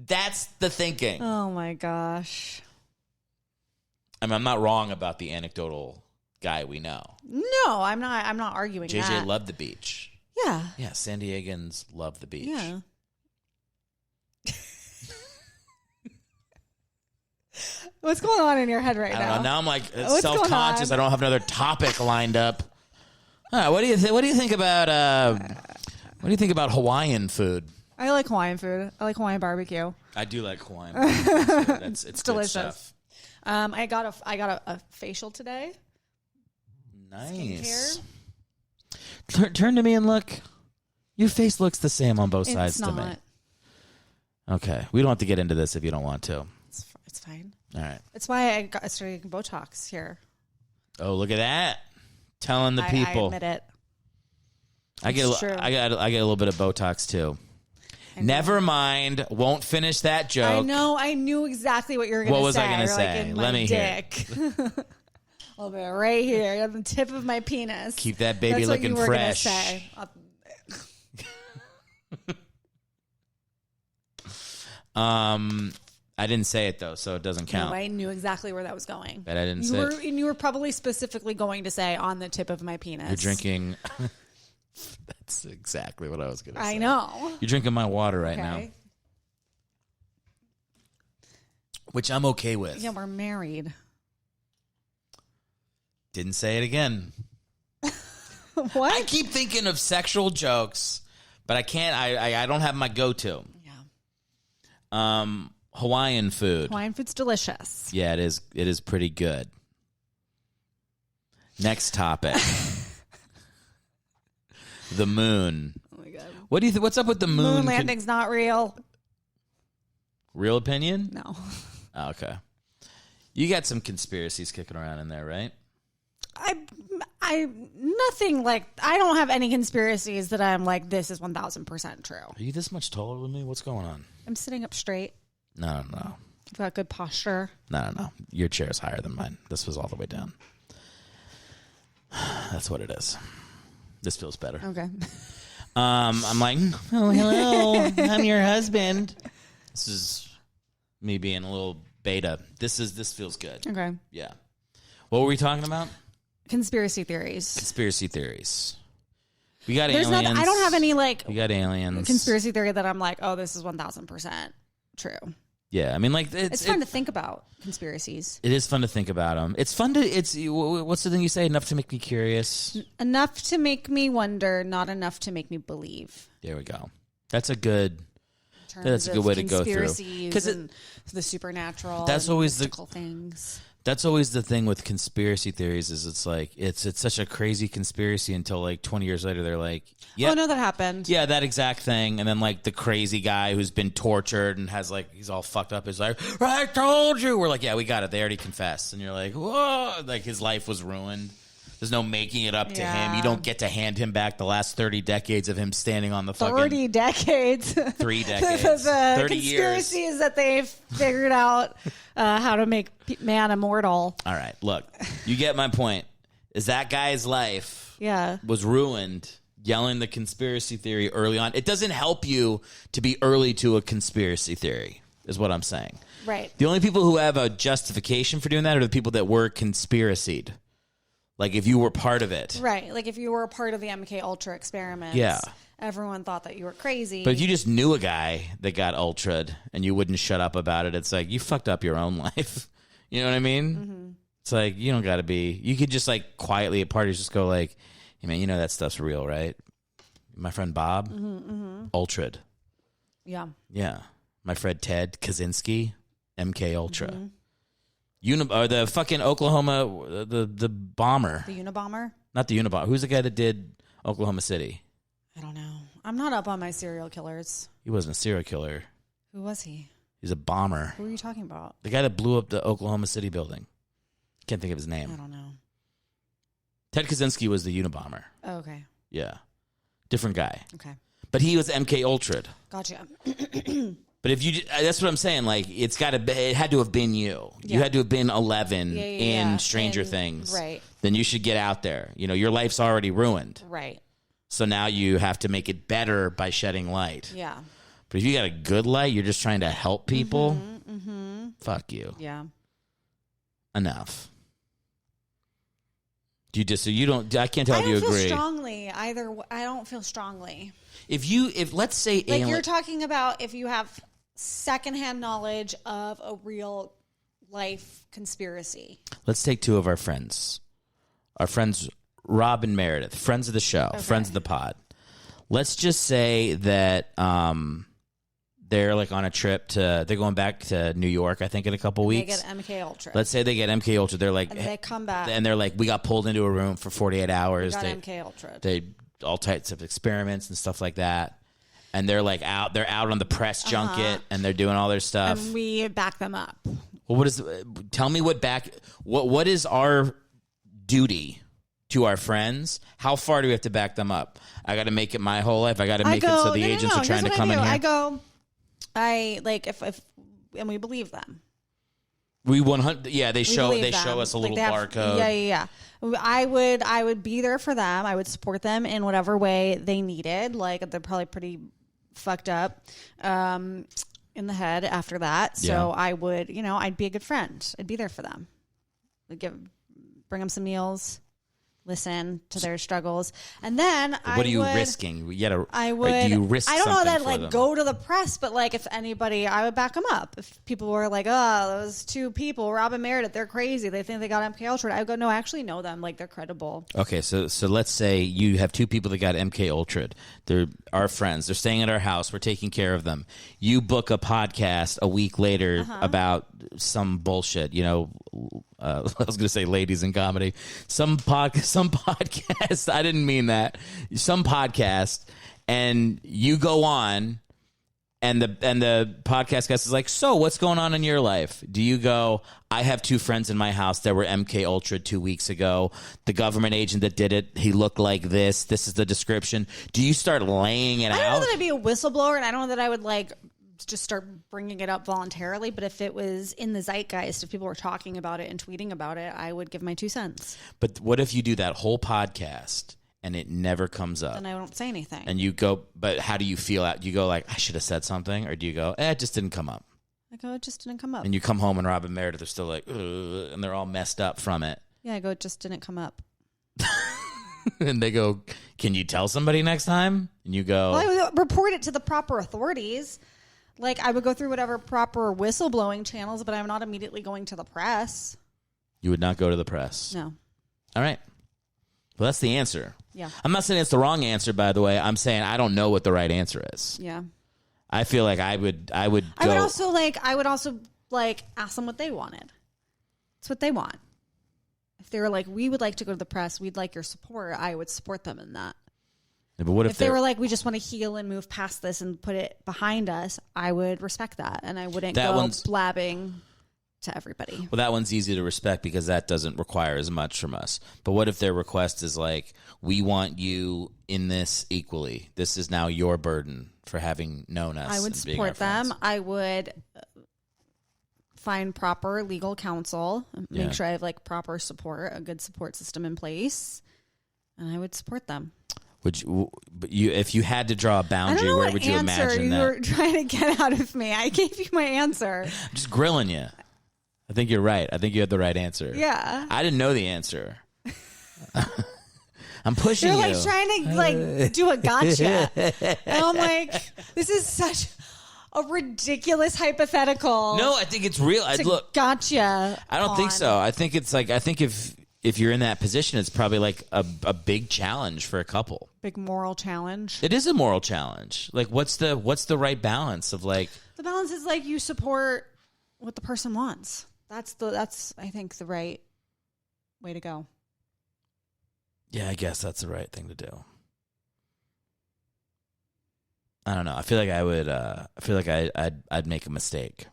That's the thinking. Oh my gosh. I mean, I'm not wrong about the anecdotal guy we know. No, I'm not arguing JJ that. loved the beach. Yeah. Yeah, San Diegans love the beach. Yeah. What's going on in your head right I don't now? know. Now I'm like What's self-conscious. I don't have another topic lined up. What do you think about Hawaiian food? I like Hawaiian food. I like Hawaiian barbecue. I do like Hawaiian food. It's good delicious stuff. I got a facial today. Nice. Turn to me and look. Your face looks the same on both sides It's to me. not. Okay. We don't have to get into this if you don't want to. It's fine. All right. It's why I started getting Botox here. Oh, look at that. Telling the people. I admit it. I get a little bit of Botox too. Never mind. Won't finish that joke. I know. I knew exactly what you were going to say. What was I going to You're say? Like in Let my me dick. hear. A little bit right here on the tip of my penis. Keep that baby That's looking what you were fresh. Gonna say. I didn't say it though, so it doesn't count. No, I knew exactly where that was going. But I didn't say it. And you were probably specifically going to say on the tip of my penis. You're drinking. That's exactly what I was going to say. I know. You're drinking my water right now, which I'm okay with. Yeah, we're married. Didn't say it again. What? I keep thinking of sexual jokes, but I can't. I don't have my go-to. Yeah. Hawaiian food. Hawaiian food's delicious. Yeah, it is. It is pretty good. Next topic. The moon. Oh my god. What do you? What's up with the moon? Moon landing's not real. Real opinion? No. Oh, okay. You got some conspiracies kicking around in there, right? I nothing like, I don't have any conspiracies that I'm like, this is 1000% true. Are you this much taller than me? What's going on? I'm sitting up straight. No. I've got good posture. No. Your chair is higher than mine. This was all the way down. That's what it is. This feels better. Okay. I'm like, oh, hello. I'm your husband. This is me being a little beta. This feels good. Okay. Yeah. What were we talking about? Conspiracy theories. Conspiracy theories. We got There's aliens. I don't have any like We got aliens. conspiracy theory that I'm like, oh, this is 1000% true. Yeah, I mean, like It's fun to think about conspiracies. It is fun to think about them. It's fun to. What's the thing you say? Enough to make me curious. Enough to make me wonder, not enough to make me believe. There we go. That's a good. In terms That's a good of way to go through. conspiracies and the supernatural. That's and always mystical things. That's always the thing with conspiracy theories. Is it's like it's such a crazy conspiracy until like 20 years later they're like, yeah, Oh no, that happened. yeah, that exact thing, and then like the crazy guy who's been tortured and has like he's all fucked up is like, I told you. We're like, yeah, we got it. They already confessed, and you're like, whoa, like his life was ruined. There's no making it up to him. You don't get to hand him back the last 30 decades of him standing on the fucking 30 decades. 3 decades. The 30 conspiracy years. is that they've figured out how to make man immortal. All right, look, you get my point. Is that guy's life Yeah. was ruined yelling the conspiracy theory early on? It doesn't help you to be early to a conspiracy theory, is what I'm saying. Right. The only people who have a justification for doing that are the people that were conspiracied. Like if you were part of it. Right. Like if you were a part of the MK Ultra experiments, Yeah. everyone thought that you were crazy. But if you just knew a guy that got ultra'd and you wouldn't shut up about it, it's like you fucked up your own life. You know what I mean? Mm-hmm. It's like you don't got to be. You could just like quietly at parties just go like, hey man, you know that stuff's real, right? My friend Bob, ultra'd. Yeah. Yeah. My friend Ted Kaczynski, MK Ultra. Or the fucking Oklahoma, the bomber. The Unabomber? Not the Unabomber. Who's the guy that did Oklahoma City? I don't know. I'm not up on my serial killers. He wasn't a serial killer. Who was he? He's a bomber. Who are you talking about? The guy that blew up the Oklahoma City building. Can't think of his name. I don't know. Ted Kaczynski was the Unabomber. Oh, okay. Yeah. Different guy. Okay. But he was MK Ultra'd. Gotcha. But if you, that's what I'm saying. Like, it had to have been you. You Yeah. had to have been 11 in yeah. Stranger Things. Right. Then you should get out there. You know, your life's already ruined. Right. So now you have to make it better by shedding light. Yeah. But if you got a good light, you're just trying to help people. Fuck you. Yeah. enough. Do you just so you don't? I can't tell if you agree. I don't feel strongly either. I don't feel strongly. If let's say like you're talking about if you have secondhand knowledge of a real life conspiracy. Let's take two of our friends. Our friends Rob and Meredith, friends of the show, friends of the pod. Let's just say that they're like on a trip they're going back to New York, I think, in a couple weeks. They get MK Ultra. Let's say they get MK Ultra. They're like, and they come back. And they're like, we got pulled into a room for 48 hours. We got MK Ultra. They all types of experiments and stuff like that. And they're like they're out on the press junket and they're doing all their stuff. And we back them up. Well, tell me what is our duty to our friends? How far do we have to back them up? I got to make it my whole life. I got to make it so the agents are trying to come in here. If and we believe them. We 100. Yeah, they show us a little barcode. Yeah. I would be there for them. I would support them in whatever way they needed. Like they're probably pretty fucked up in the head after that. So I would, I'd be a good friend. I'd be there for them. Bring them some meals. Listen to their struggles, and then what are you risking? I would. Do you risk? I don't know that them? go to the press, but like if anybody, I would back them up. If people were like, "Oh, those two people, Rob and Meredith, they're crazy. They think they got MK Ultra." I would go, "No, I actually know them. Like they're credible." Okay, so let's say you have two people that got MK Ultra. They're our friends. They're staying at our house. We're taking care of them. You book a podcast a week later about some bullshit. I was going to say ladies in comedy. Some podcast. I didn't mean that. Some podcast, and you go on, and the podcast guest is like, "So, what's going on in your life?" Do you go, "I have two friends in my house that were MK Ultra 2 weeks ago. The government agent that did it, he looked like this. This is the description." Do you start laying it out? I don't know that I'd be a whistleblower, and I don't know that I would just start bringing it up voluntarily, but if it was in the zeitgeist, if people were talking about it and tweeting about it, I would give my 2 cents. But what if you do that whole podcast and it never comes up? Then I don't say anything. And you go, but how do you feel out? Do you go like, I should have said something? Or do you go, it just didn't come up? I go, it just didn't come up. And you come home and Rob and Meredith are still like, ugh, and they're all messed up from it. Yeah, I go, it just didn't come up. And they go, can you tell somebody next time? And you go, well, I would report it to the proper authorities. Like, I would go through whatever proper whistleblowing channels, but I'm not immediately going to the press. You would not go to the press? No. All right. Well, that's the answer. Yeah. I'm not saying it's the wrong answer, by the way. I'm saying I don't know what the right answer is. Yeah. I feel like I would go. I would also ask them what they wanted. It's what they want. If they were like, we would like to go to the press, we'd like your support, I would support them in that. Yeah, but what if they were like, we just want to heal and move past this and put it behind us, I would respect that. And I wouldn't go blabbing to everybody. Well, that one's easy to respect because that doesn't require as much from us. But what if their request is like, we want you in this equally. This is now your burden for having known us. I would support them. I would find proper legal counsel, make sure I have proper support, a good support system in place, and I would support them. Would you, if you had to draw a boundary, where would you imagine that? You were trying to get out of me. I gave you my answer. I'm just grilling you. I think you're right. I think you had the right answer. Yeah. I didn't know the answer. I'm pushing you. You're trying to do a gotcha. And I'm like, this is such a ridiculous hypothetical. No, I think it's real. Gotcha. I don't think so. I think it's if you're in that position, it's probably a big challenge for a couple. Big moral challenge. It is a moral challenge. What's the right balance of The balance is you support what the person wants. That's I think the right way to go. Yeah, I guess that's the right thing to do. I don't know. I feel like I would. I feel like I'd make a mistake.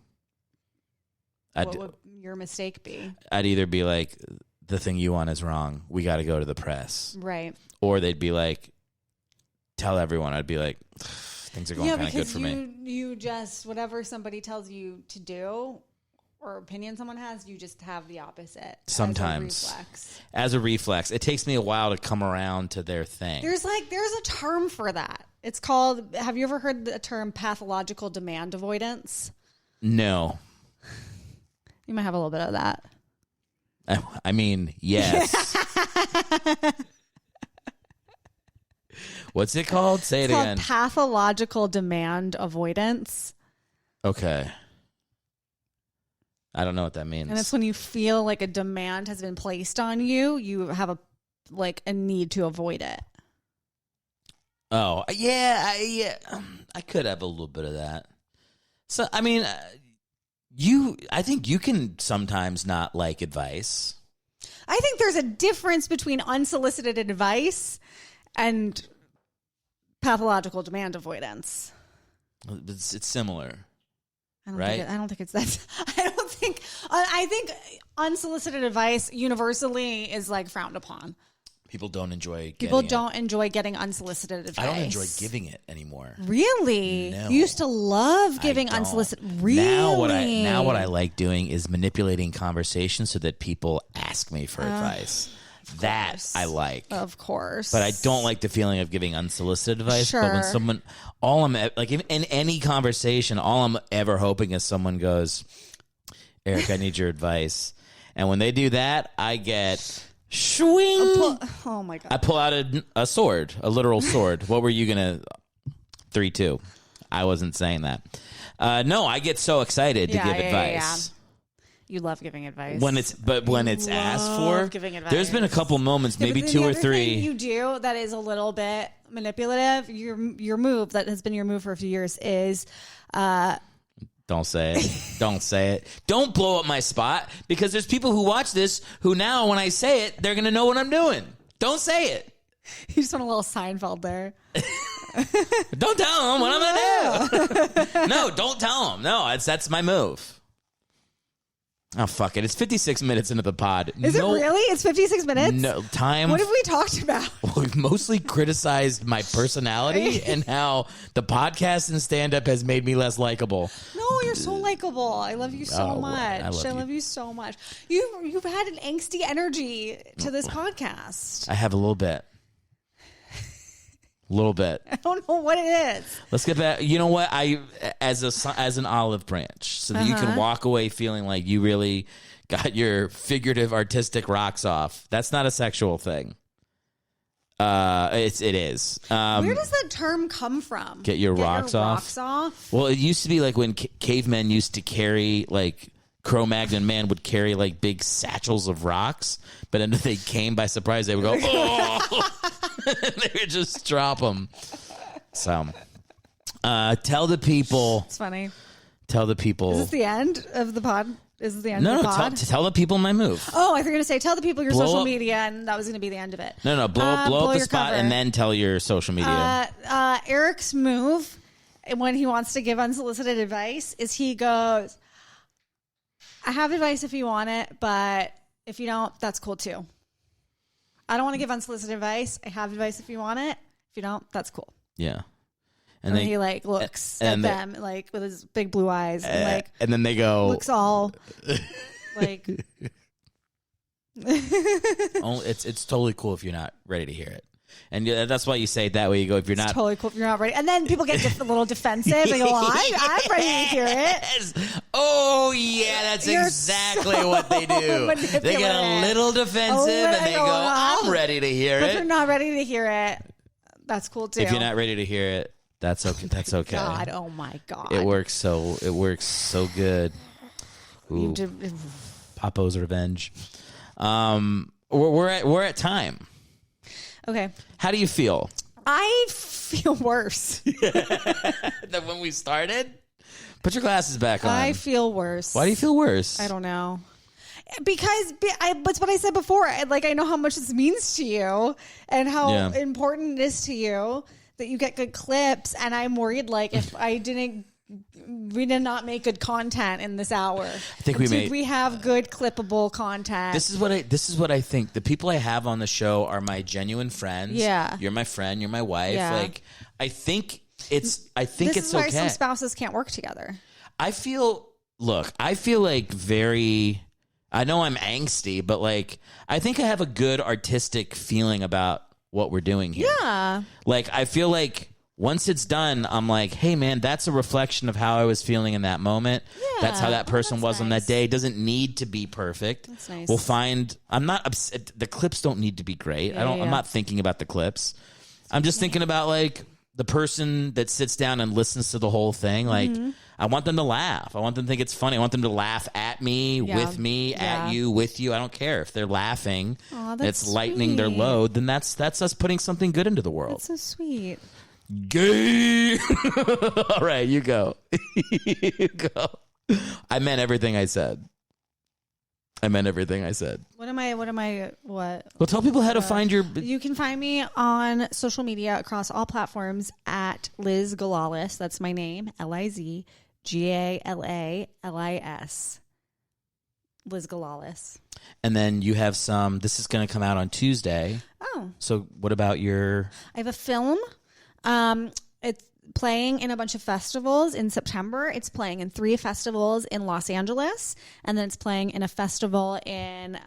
What would your mistake be? I'd either be like, the thing you want is wrong. We got to go to the press. Right. Or they'd be like, tell everyone. I'd be like, things are going kind of good for me. You just, whatever somebody tells you to do or opinion someone has, you just have the opposite. Sometimes. As a reflex. It takes me a while to come around to their thing. There's a term for that. It's called, have you ever heard the term pathological demand avoidance? No. You might have a little bit of that. I mean, yes. What's it called? Say it again. Pathological demand avoidance. Okay. I don't know what that means. And it's when you feel like a demand has been placed on you, you have a need to avoid it. Oh, yeah. I could have a little bit of that. So, I mean, I think you can sometimes not like advice. I think there's a difference between unsolicited advice and pathological demand avoidance. It's similar. I don't think it's that. I think unsolicited advice universally is like frowned upon. People don't enjoy getting unsolicited advice. I don't enjoy giving it anymore. Really? No. You used to love giving unsolicited. Really? Now what I like doing is manipulating conversation so that people ask me for advice. That I like. Of course. But I don't like the feeling of giving unsolicited advice. Sure. But when someone, in any conversation, all I'm ever hoping is someone goes, Eric, I need your advice. And when they do that, I get swing. Oh my God. I pull out a sword, a literal sword. What were you going to? 3-2. I wasn't saying that. No, I get so excited to give advice. You love giving advice. When it's asked for, giving advice. There's been a couple moments, maybe but 2 or the other 3. thing you do that is a little bit manipulative. Your move that has been your move for a few years is. Don't say it. Don't say it. Don't blow up my spot, because there's people who watch this who now, when I say it, they're gonna know what I'm doing. Don't say it. You just want a little Seinfeld there. Don't tell them what I'm gonna do. No, don't tell them. No, that's my move. Oh, fuck it. It's 56 minutes into the pod. Is it really? It's 56 minutes? No, time. What have we talked about? We've mostly criticized my personality and how the podcast and stand-up has made me less likable. No, you're so likable. I love you so much. I love you so much. You've had an angsty energy to this podcast. I have a little bit. A little bit. I don't know what it is. Let's get back. You know what? As an olive branch, so that you can walk away feeling like you really got your figurative artistic rocks off. That's not a sexual thing. It is. Where does that term come from? Get your rocks off? Well, it used to be like when cavemen used to carry, like, Cro-Magnon man would carry like big satchels of rocks, but then if they came by surprise, they would go, oh! They would just drop them. So, tell the people. It's funny. Tell the people. Is this the end of the pod? Is this the end of the pod? Tell the people my move. Oh, I thought you were going to say, tell the people your social media, and that was going to be the end of it. No, blow up the spot cover. And then tell your social media. Eric's move, when he wants to give unsolicited advice, is he goes, I have advice if you want it, but if you don't, that's cool too. I don't want to give unsolicited advice. I have advice if you want it. If you don't, that's cool. Yeah. And then he like looks at them like with his big blue eyes and then they go looks all like it's totally cool if you're not ready to hear it. And that's why you say it that way. You go, if you're not totally cool if you're not ready. And then people get a little defensive. They go, I'm ready to hear it. Oh, yeah, that's exactly what they do. They get a little defensive and they go, I'm ready to hear it. If you're not ready to hear it, that's cool too. If you're not ready to hear it, that's okay. That's okay. God, oh my God. It works so good. Ooh. Papo's revenge. We're at time. Okay. How do you feel? I feel worse than when we started. Put your glasses back on. I feel worse. Why do you feel worse? I don't know. Because that's what I said before. I know how much this means to you and how important it is to you that you get good clips. And I'm worried, like, if we did not make good content in this hour. I think we have good clippable content. This is what I think. The people I have on the show are my genuine friends. Yeah. You're my friend. You're my wife. Yeah. Like, I think it's okay. This is why some spouses can't work together. I feel like I know I'm angsty, but like, I think I have a good artistic feeling about what we're doing here. Yeah. Like, I feel like once it's done, I'm like, hey, man, that's a reflection of how I was feeling in that moment. Yeah. That's how that person was on nice. that day. It doesn't need to be perfect. That's nice. We'll find, I'm not upset. The clips don't need to be great. I'm not thinking about the clips. I'm just thinking about, like, the person that sits down and listens to the whole thing. Like, I want them to laugh. I want them to think it's funny. I want them to laugh at me, with me, at you, with you. I don't care if they're laughing. Aw, it's lightening their load. Then that's us putting something good into the world. That's so sweet. Gay. All right, you go. You go. I meant everything I said. What? Well, tell people how to find your... You can find me on social media across all platforms at Liz Galalis. That's my name, Lizgalis. Liz Galalis. And then you have some... This is going to come out on Tuesday. Oh. So what about your... I have a film. It's playing in a bunch of festivals in September. It's playing in 3 festivals in Los Angeles, and then it's playing in a festival in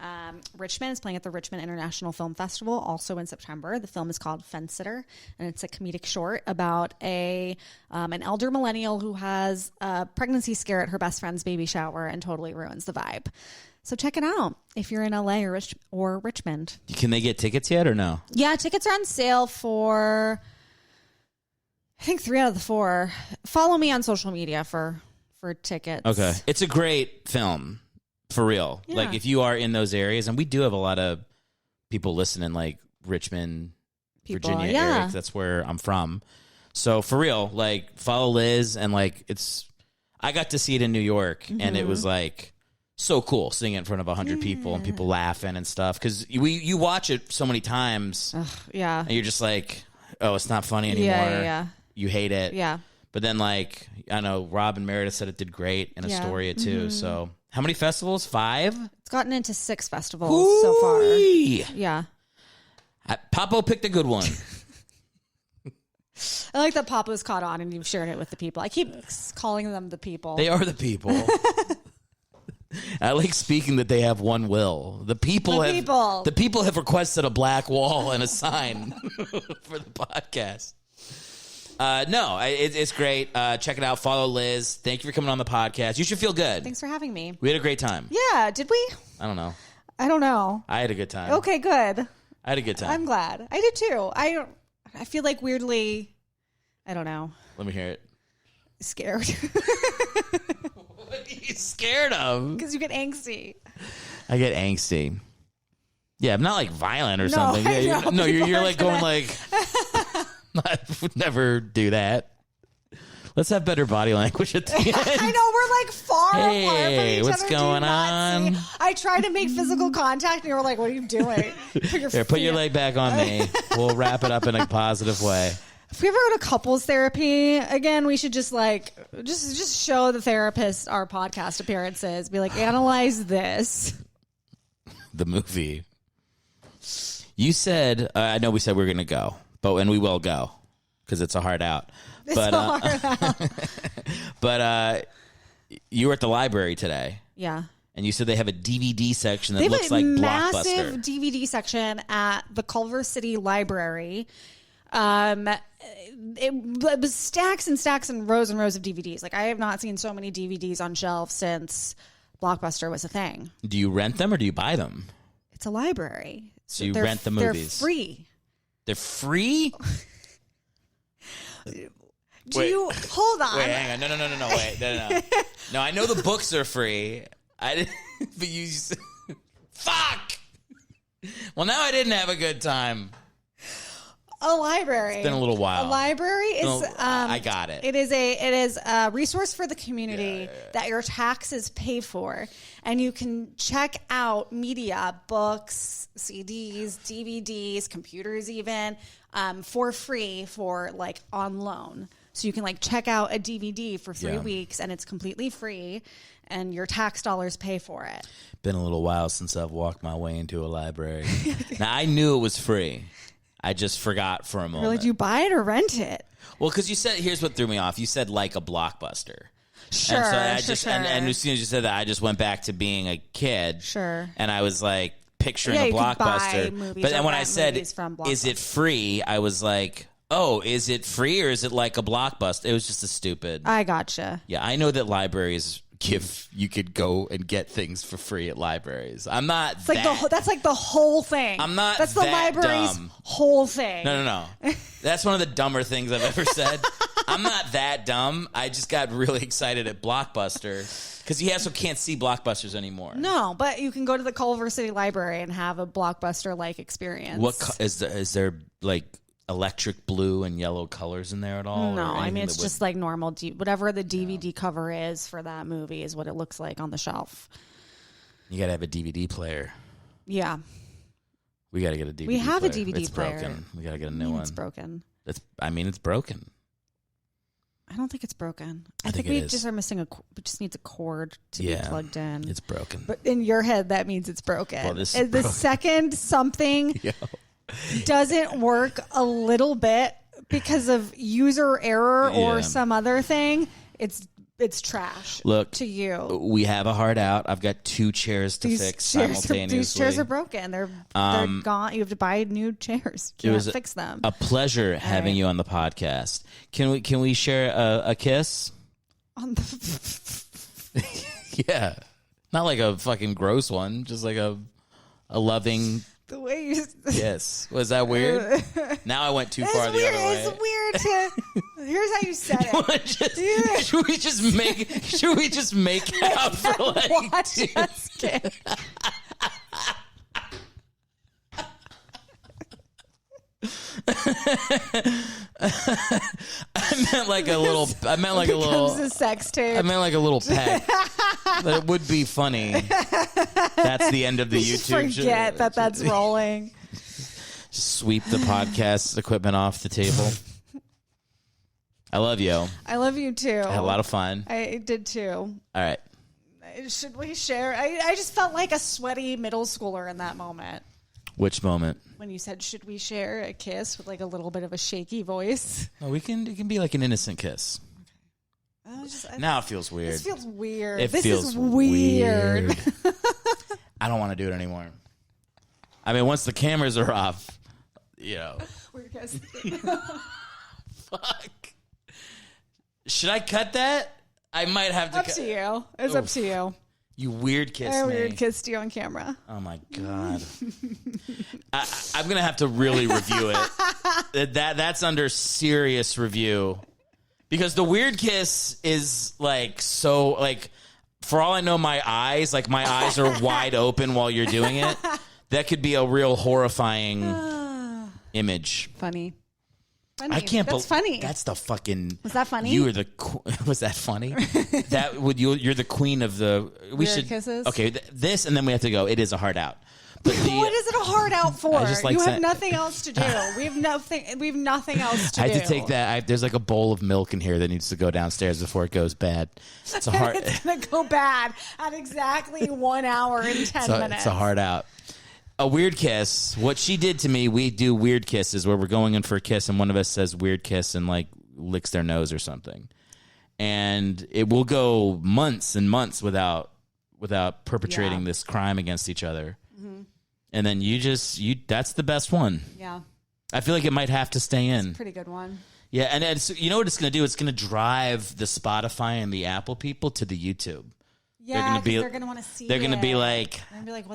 Richmond. It's playing at the Richmond International Film Festival also in September. The film is called Fence Sitter, and it's a comedic short about an elder millennial who has a pregnancy scare at her best friend's baby shower and totally ruins the vibe. So check it out if you're in LA or Richmond. Can they get tickets yet or no? Yeah, tickets are on sale for... I think 3 out of the 4. Follow me on social media for tickets. Okay. It's a great film, for real. Yeah. Like, if you are in those areas, and we do have a lot of people listening, like Richmond, Virginia, Erick. That's where I'm from. So, for real, like, follow Liz, and, like, I got to see it in New York, and it was, like, so cool seeing it in front of 100 people and people laughing and stuff. Because you watch it so many times, and you're just like, oh, it's not funny anymore. Yeah. You hate it. Yeah. But then, like, I know Rob and Meredith said it did great in Astoria, too. So, how many festivals? 5? It's gotten into 6 festivals so far. Yeah. Papo picked a good one. I like that Papo's caught on and you've shared it with the people. I keep calling them the people. They are the people. I like speaking that they have one will. The people have requested a black wall and a sign for the podcast. It's great. Check it out. Follow Liz. Thank you for coming on the podcast. You should feel good. Thanks for having me. We had a great time. Yeah, did we? I don't know. I had a good time. Okay, good. I had a good time. I'm glad. I did too. I feel like weirdly, I don't know. Let me hear it. Scared. What are you scared of? Because you get angsty. I get angsty. Yeah, I'm not like violent or something. Yeah, you're like going like... I would never do that. Let's have better body language at the end. I know, we're like far apart from each what's other. going on? I tried to make physical contact, and you were like, "What are you doing?" Put your leg back on me. We'll wrap it up in a positive way. If we ever go to couples therapy again, we should just show the therapist our podcast appearances. Be like, analyze this. The movie. You said, I know we said we were going to go. And we will go because it's a hard out. But you were at the library today. Yeah. And you said they have a DVD section that they looks like Blockbuster. Massive DVD section at the Culver City Library. It was stacks and stacks and rows of DVDs. Like, I have not seen so many DVDs on shelves since Blockbuster was a thing. Do you rent them or do you buy them? It's a library. So you rent the movies. They're free. They're free? Hold on. Wait, hang on. No. Wait, no. No, I know the books are free. I didn't, but you, fuck! Well, now I didn't have a good time. A library. It's been a little while. A library is. I got it. It is a resource for the community that your taxes pay for, and you can check out media, books, CDs, DVDs, computers, even for free on loan. So you can check out a DVD for 3 weeks, and it's completely free, and your tax dollars pay for it. Been a little while since I've walked my way into a library. Now I knew it was free. I just forgot for a moment. Really, did you buy it or rent it? Well, because you said, here's what threw me off. You said like a Blockbuster. Sure, and so sure. And as soon as you said that, I just went back to being a kid. Sure. And I was picturing a you could Blockbuster. buy movies But then when I said, is it free? I was like, Oh, is it free or is it like a Blockbuster? It was just a stupid. I gotcha. Yeah, I know that libraries you could go and get things for free at libraries. I'm not. It's like that's like the whole thing. I'm not. That's the that library's dumb. whole thing. No. That's one of the dumber things I've ever said. I'm not that dumb. I just got really excited at Blockbuster because you also can't see Blockbusters anymore. No, but you can go to the Culver City Library and have a Blockbuster-like experience. What is there like electric blue and yellow colors in there at all? No, I mean, it's just like normal. Whatever the DVD cover is for that movie is what it looks like on the shelf. You got to have a DVD player. Yeah. We got to get a DVD player. We have a DVD it's player. Broken. We got to get a new one. It's broken. It's broken. I don't think it's broken. I think we it is. just are missing we just needs a cord to be plugged in. It's broken. But in your head, that means it's broken. Well, this is the broken. second something doesn't work a little bit because of user error or some other thing, it's trash. Look, to you, we have a hard out. I've got 2 chairs to fix simultaneously. These chairs are broken. They're gone. You have to buy new chairs. You can't fix them. A pleasure having you on the podcast. Can we share a kiss? On the Yeah, not like a fucking gross one. Just like a loving. The way you Yes. Was that weird? Now I went too far the other way. It's weird to. Here's how you said it. Should we just make out for like Watch us kiss. I meant like a little Becomes a sex tape. I meant like a little peck. But it would be funny. That's the end of the Just YouTube. forget that's rolling. Just sweep the podcast equipment off the table. I love you. I love you too. I had a lot of fun. I did too. All right. Should we share? I just felt like a sweaty middle schooler in that moment. Which moment? When you said, should we share a kiss with like a little bit of a shaky voice? No, it can be like an innocent kiss. Now it feels weird. This feels weird. This is weird. I don't want to do it anymore. I mean, once the cameras are off, Weird kiss. Fuck. Should I cut that? I might have to. Up to you. It's up to you. You weird kiss I me. weird kissed you on camera. Oh my god. I'm gonna have to really review it. That's under serious review. Because the weird kiss is like so like for all I know my eyes are wide open while you're doing it. That could be a real horrifying image. Funny. I can't believe that's funny. That's the fucking. Was that funny? You are the. Was that funny? You're the queen of the. Weird kisses. Okay, this and then we have to go. It is a hard out. But what is it a hard out for? You have nothing else to do. We have nothing else to do. I had to take that. There's like a bowl of milk in here that needs to go downstairs before it goes bad. It's a hard. It's gonna go bad at exactly 1 hour and 10 minutes. It's a hard out. A weird kiss. What she did to me, we do weird kisses where we're going in for a kiss and one of us says weird kiss and like licks their nose or something. And it will go months and months without perpetrating this crime against each other. Mm-hmm. And then that's the best one. Yeah. I feel like it might have to stay in. It's a pretty good one. Yeah, and so you know what it's going to do? It's going to drive the Spotify and the Apple people to the YouTube. Yeah, they're going to want to see it. They're going to be like,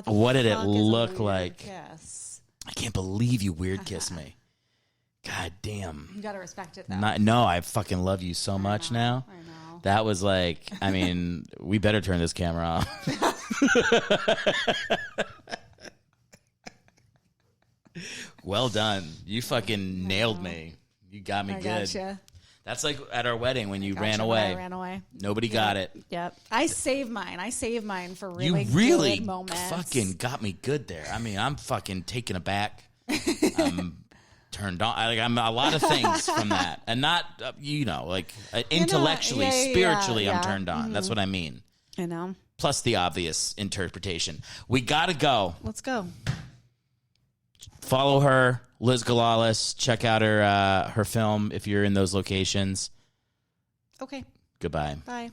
what did it look like? Kiss? I can't believe you weird kiss me. God damn. You got to respect it, though. No, I fucking love you so much now. I know. That was like, I mean, we better turn this camera off. Well done. You fucking nailed me. You got me good. Gotcha. That's like at our wedding when you ran away. I ran away. Nobody got it. Yep. I save mine. I save mine for You really really good moments. fucking got me good there. I mean, I'm fucking taken aback. I'm turned on. I'm a lot of things from that. And not, intellectually, spiritually, I'm turned on. That's what I mean. I know. Plus the obvious interpretation. We got to go. Let's go. Follow her, Liz Galalis. Check out her film if you're in those locations. Okay. Goodbye. Bye.